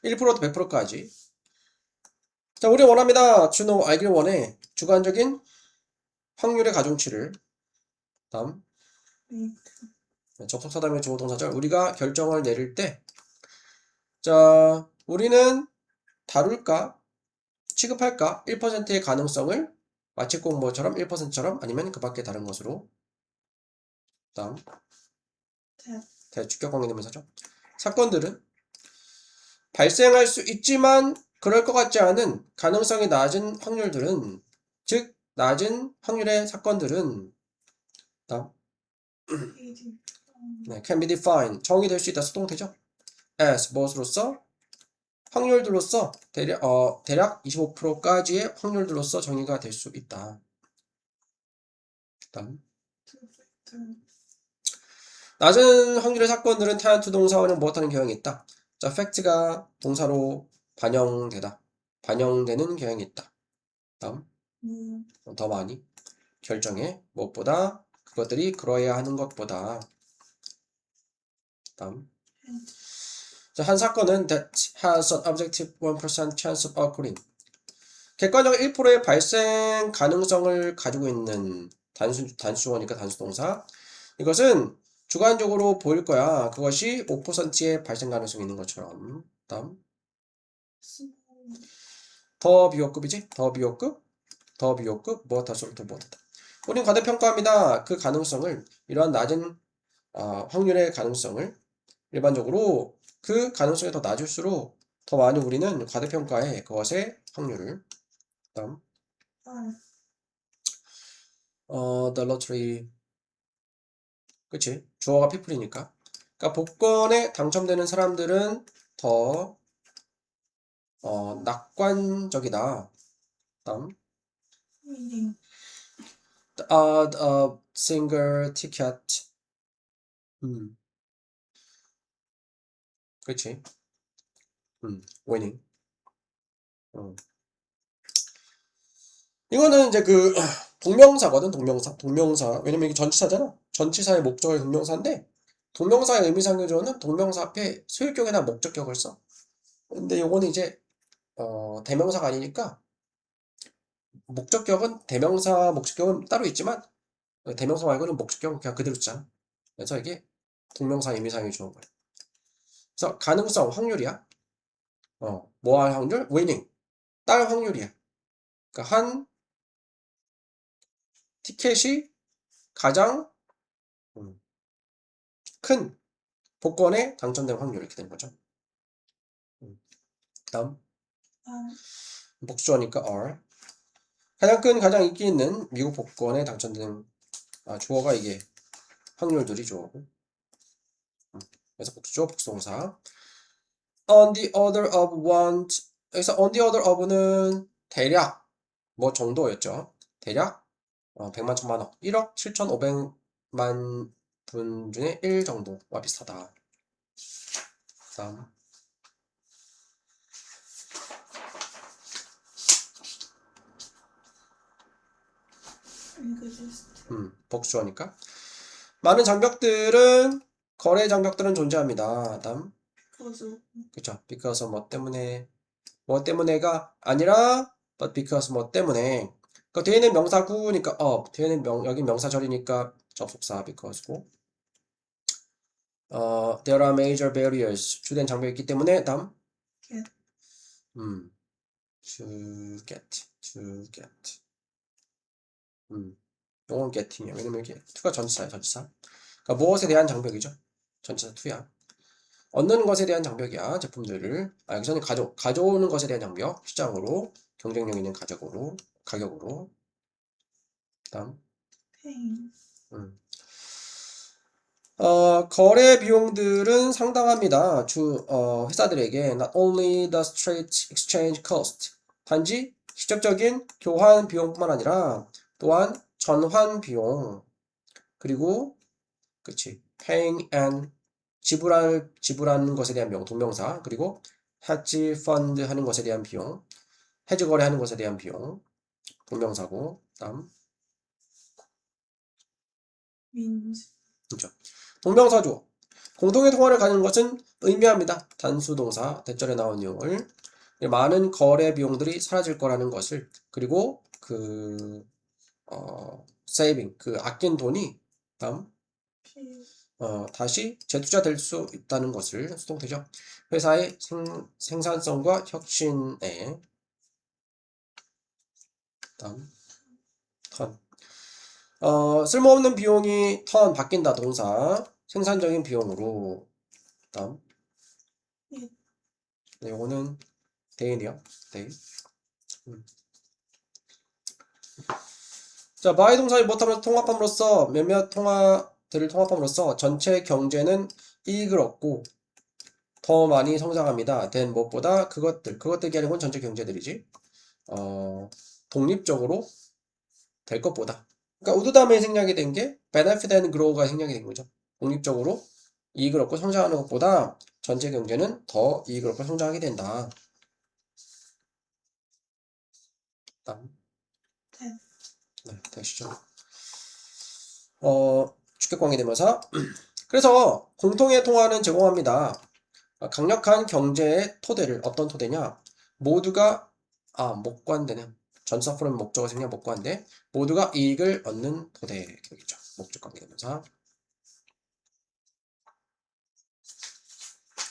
S1: 1%부터 100%까지. 자, 우리 원합니다. 준호 알기를 원해. 주관적인 확률의 가중치를. 다음.
S2: make,
S1: 접속사 다음에 주어 동사절. 우리가 결정을 내릴 때, 자, 우리는 다룰까? 취급할까? 1%의 가능성을 마치 꼭 뭐처럼 1%처럼 아니면 그 밖에 다른 것으로. 다음.
S2: that,
S1: 대주격 관계대명사죠. 사건들은 발생할 수 있지만 그럴 것 같지 않은 가능성이 낮은 확률들은, 즉 낮은 확률의 사건들은 다음.
S2: easy,
S1: 네, can be defined 정의될 수 있다. 수동태죠. as 무엇으로서 확률들로서 대략 25%까지의 확률들로서 정의가 될 수 있다. 다음.
S2: two factor,
S1: 낮은 확률의 사건들은 타연투 동사원형 무엇하는 경향이 있다. 자, 팩트가 동사로 반영되는 경향이 있다. 다음. 더 많이 결정해 무엇보다 그것들이 그러해야 하는 것보다. 다음. 자, 한 사건은 that has an objective 1% chance of occurring. 객관적 1%의 발생 가능성을 가지고 있는 단수어니까 단수동사. 이것은 주관적으로 보일 거야. 그것이 5%의 발생 가능성이 있는 것처럼. 다음.
S2: small,
S1: 더 비호급이지? 더 비호급? 더 비호급? 무엇 할수록 더 무엇하다. 우린 과대평가합니다. 그 가능성을, 이러한 낮은 확률의 가능성을 일반적으로 그 가능성이 더 낮을수록 더 많이 우리는 과대평가해. 그것의 확률을. 다음.
S2: five,
S1: The lottery. 그치? 주어가 people이니까. 그러니까 복권에 당첨되는 사람들은 더 낙관적이다. 다음.
S2: winning,
S1: A single ticket. 그치? winning. 이거는 이제 그 동명사거든. 동명사. 왜냐면 이게 전치사잖아. 전치사의 목적의 동명사인데 동명사의 의미상조는 동명사 앞에 소유격이나 목적격을 써. 근데 요거는 이제 대명사가 아니니까 대명사 목적격은 따로 있지만 대명사 말고는 목적격은 그냥 그대로 쓰잖아. 그래서 이게 동명사 의미상이 좋은 거야. 그래서 가능성 확률이야. 뭐 할 확률? winning. 딸 확률이야. 그러니까 한 티켓이 가장 큰 복권에 당첨된 확률 이렇게 된 거죠. 다음. 복수어니까 are. 가장 큰, 가장 인기 있는 미국 복권에 당첨된 주어가 이게 확률들이 주어고. 그래서 복수죠, 복수동사. On the order of want. 여기서 on the order of는 대략 뭐 정도였죠. 대략 100만 천만억 1억 7,500만 분 중에 1 정도와 비슷하다. 다음.
S2: exist,
S1: 복수어니까. 많은 장벽들은 거래 장벽들은 존재합니다. 다음.
S2: because of,
S1: 그쵸. because 뭐 때문에가 아니라 but because 뭐 때문에. 그 뒤에는 명사구니까 뒤에는 여기 명사절이니까 접속사 because고. There are major barriers. 주된 장벽이 있기 때문에 다음.
S2: get,
S1: 음. to get. 요건 getting이야. 왜냐면 이게 to가 전치사야, 전치사. 그러니까 무엇에 대한 장벽이죠? 전치사 to야. 얻는 것에 대한 장벽이야, 제품들을. 여기서는 가져오는 것에 대한 장벽, 시장으로, 경쟁력 있는 가격으로. 다음.
S2: paying.
S1: 거래 비용들은 상당합니다. 회사들에게 not only the straight exchange cost, 단지 직접적인 교환 비용뿐만 아니라 또한 전환 비용, 그리고 그치 paying and 지불하는 것에 대한 비용, 동명사, 그리고 hedge fund 하는 것에 대한 비용, 해지 거래하는 것에 대한 비용, 동명사고. 다음.
S2: means.
S1: 그렇죠. 동명사죠. 공통의 통화를 가지는 것은 의미합니다. 단수 동사 대절에 나온 내용을 많은 거래 비용들이 사라질 거라는 것을, 그리고 saving 아낀 돈이 다음
S2: pay.
S1: 다시 재투자될 수 있다는 것을, 수동태죠. 회사의 생산성과 혁신에 다음 턴. 쓸모없는 비용이 바뀐다 동사 생산적인 비용으로. 다음.
S2: 예.
S1: 네, 요거는 day네요. day. 자, by 동사의 못함으로써 통합함으로써 몇몇 통화들을 통합함으로써 전체 경제는 이익을 얻고 더 많이 성장합니다. 된 무엇보다 그것들 얘기하는 건 전체 경제들이지. 독립적으로 될 것보다. 그러니까 우드 다음에 생략이 된 게 benefit and grow가 생략이 된 거죠. 독립적으로 이익을 얻고 성장하는 것보다 전체 경제는 더 이익을 얻고 성장하게 된다. 다음. 네, 되시죠. 주격관계대명사. 그래서 공통의 통화는 제공합니다. 강력한 경제의 토대를, 어떤 토대냐? 모두가 목관되는, 전치사 플러스 목적어 생략 목관대, 모두가 이익을 얻는 토대 기억이죠. 목적관계대명사.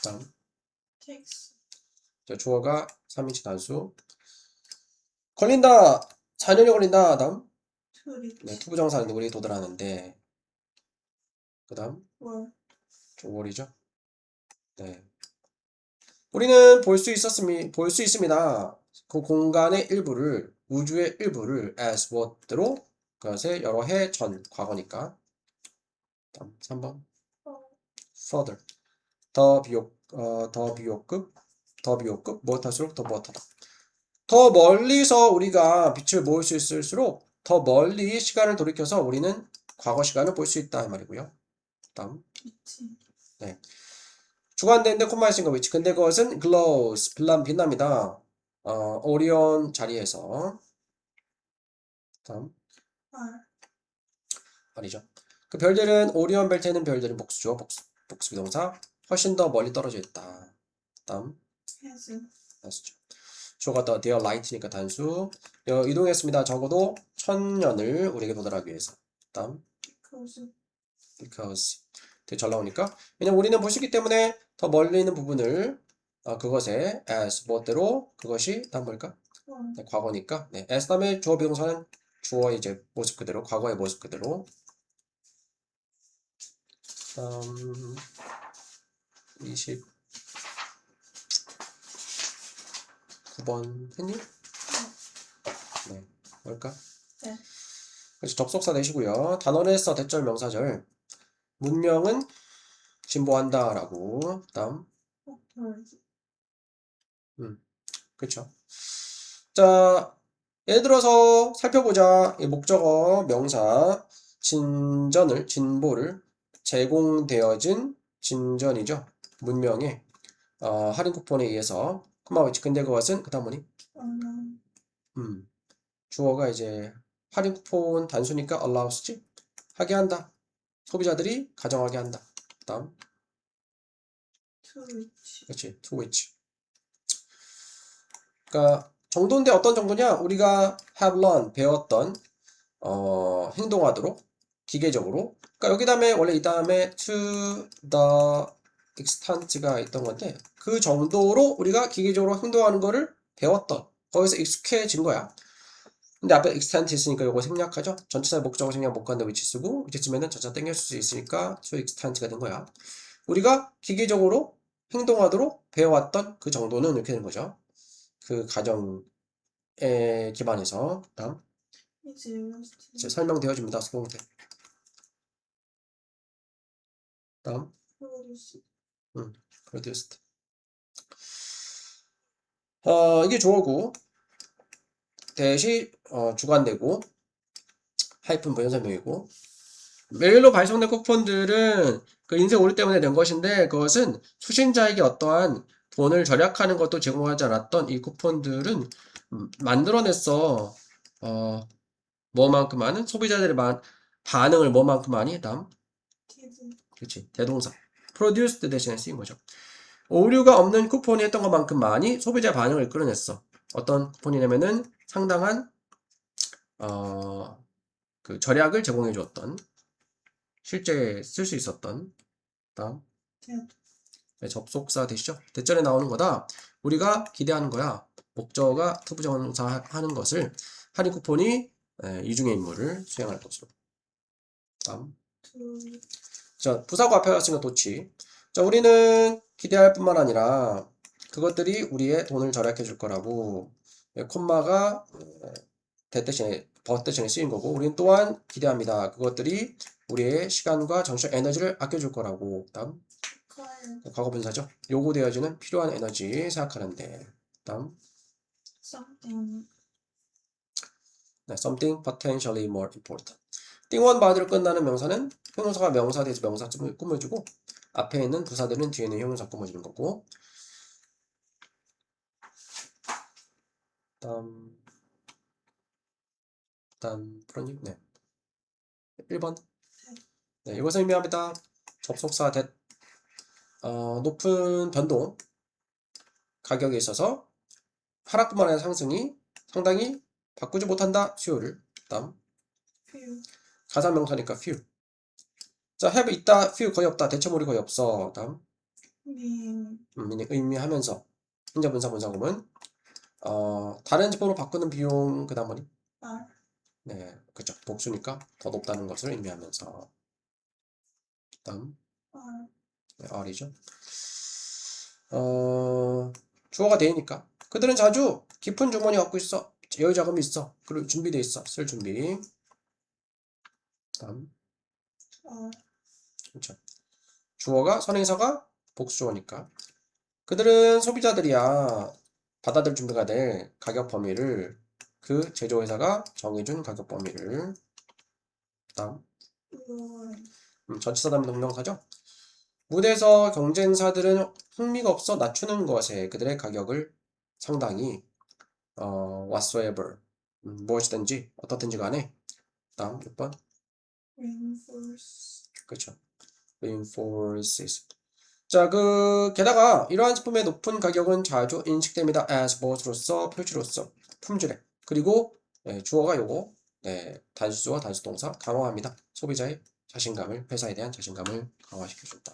S1: 다음.
S2: takes.
S1: 주어가 3인칭 단수. 걸린다. 4년이 걸린다. 다음.
S2: to reach.
S1: 네, 투부정사인데 우리 도달하는데. 그 다음.
S2: or.
S1: 월이죠. 네. 우리는 볼 수 있습니다. 그 공간의 일부를, 우주의 일부를 as what로, 그것의 여러 해 전, 과거니까. 다음 3번. further. 더 비호급, 무엇할수록 더 무엇하다. 더 멀리서 우리가 빛을 모을 수 있을수록 더 멀리 시간을 돌이켜서 우리는 과거 시간을 볼 수 있다 이 말이고요. 다음.
S2: 위치.
S1: 네. 주관대인데 콤마에 쓴 거 위치. 근데 그것은 glows, 빛납니다. 오리온 자리에서. 다음.
S2: are.
S1: 아니죠. 그 별들은, 오리온 벨트에는 별들은 복수죠. 복수 비동사. 훨씬 더 멀리 떨어져 있다. 다음.
S2: has.
S1: 단수죠. 주어가 더 dear light니까 단수. 이동했습니다. 적어도 1000년을 우리에게 도달하기 위해서. 다음. because. 되게 잘 나오니까. 왜냐면 우리는 볼 수 있기 때문에 더 멀리 있는 부분을 그것에 as 무엇대로, 그것이 다음 뭘까? 네, 과거니까. 네, as 다음에 주어 비동사는 주어의 이제 모습 그대로, 과거의 모습 그대로. 29번 했니? 네, 뭘까?
S2: 네.
S1: 그래서 접속사 내시고요. 단어를 써, 대절 명사절. 문명은 진보한다 라고. 다음. 그쵸. 자, 예를 들어서 살펴보자. 이 목적어 명사 진보를 제공되어진 진전이죠. 문명의 할인 쿠폰에 의해서 콤마위치. 근데 그것은 그 다음 뭐니? 주어가 이제 할인 쿠폰 단수니까 allows지. 하게 한다. 소비자들이 가정하게 한다. 다음.
S2: to reach.
S1: 그렇지. to which. 그러니까 정도인데 어떤 정도냐? 우리가 have learned, 배웠던 행동하도록 기계적으로. 그러니까 여기 다음에 원래 이 다음에 to the extent가 있던 건데 그 정도로 우리가 기계적으로 행동하는 거를 배웠던 거기서 익숙해진 거야. 근데 앞에 extent 있으니까 요거 생략하죠. 전치사의 목적어 생략 못 가는데 위치 쓰고 이제쯤에는 전치사 땡겼을 수 있으니까 to extent가 된 거야. 우리가 기계적으로 행동하도록 배워왔던 그 정도는 이렇게 된 거죠. 그 가정에 기반해서 다음
S2: is used
S1: 이제 설명되어집니다. 수동태. 다음
S2: produced
S1: produced. 이게 주어고 대시 주관되고 하이픈 부연설명이고 메일로 발송된 쿠폰들은 그 인쇄 오류 때문에 된 것인데 그것은 수신자에게 어떠한 돈을 절약하는 것도 제공하지 않았던 이 쿠폰들은 만들어냈어. 뭐만큼 많은 소비자들의 반응을 뭐만큼 많이 다음
S2: did
S1: 그렇지 대동사 produced 대신에 쓰인 거죠. 오류가 없는 쿠폰이 했던 것만큼 많이 소비자 반응을 이끌어냈어. 어떤 쿠폰이냐면은 상당한 그 절약을 제공해 주었던 실제 쓸 수 있었던 다음
S2: did
S1: 네, 접속사 되시죠? 대절에 나오는 거다. 우리가 기대하는 거야. 목적어가 투부정사 하는 것을 할인 쿠폰이 이중의 임무를 수행할 것으로. 다음.
S2: to
S1: 자, 부사구 앞에 쓰는 도치. 자, 우리는 기대할 뿐만 아니라 그것들이 우리의 돈을 절약해 줄 거라고 콤마가 대 대신에 버 대신에 쓰인 거고 우리는 또한 기대합니다. 그것들이 우리의 시간과 정신적 에너지를 아껴줄 거라고. 다음.
S2: require
S1: 과거분사죠. 요구되어지는 필요한 에너지 생각하는데. 다음.
S2: something
S1: 네, something potentially more important. 띵원 바디로 끝나는 명사는 형용사가 명사에 대해서 명사쯤을 꾸며주고 앞에 있는 부사들은 뒤에 있는 형용사 꾸며주는 거고. 다음 프로님. 네. 1번. 네, 이것을 의미합니다. 접속사 that 높은 변동 가격에 있어서 하락뿐만 아니라 상승이 상당히 바꾸지 못한다. 수요를. 다음.
S2: few
S1: 가사명사니까 few. 자, have 있다, few 거의 없다, 대체물이 거의 없어. 다음.
S2: mean
S1: 의미하면서. 현재 분사 분사구문. 다른 지번으로 바꾸는 비용, 그 다음 뭐니?
S2: are
S1: 네, 그쵸. 복수니까 더 높다는 것을 의미하면서. 다음.
S2: are
S1: 네, R이죠. 주어가 되니까. 그들은 자주 깊은 주머니 갖고 있어. 여유 자금이 있어. 그리고 준비돼 있어. 쓸 준비. 다음.
S2: are
S1: 그쵸. 주어가 선행사가 복수어니까. 그들은 소비자들이야 받아들일 준비가 될 가격 범위를 그 제조회사가 정해준 가격 범위를 다음
S2: lower
S1: 전치사 다음에 동명사죠. 무대에서 경쟁사들은 흥미가 없어 낮추는 것에 그들의 가격을 상당히 whatsoever 무엇이든지 어떻든지 간에 다음 6번
S2: reinforce
S1: 그렇죠. reinforces 자, 게다가 이러한 제품의 높은 가격은 자주 인식됩니다. as 무엇으로서 표시로서 품질에 그리고 주어가 요거 단수와 단수동사 강화합니다. 소비자의 자신감을 회사에 대한 자신감을 강화시켜준다.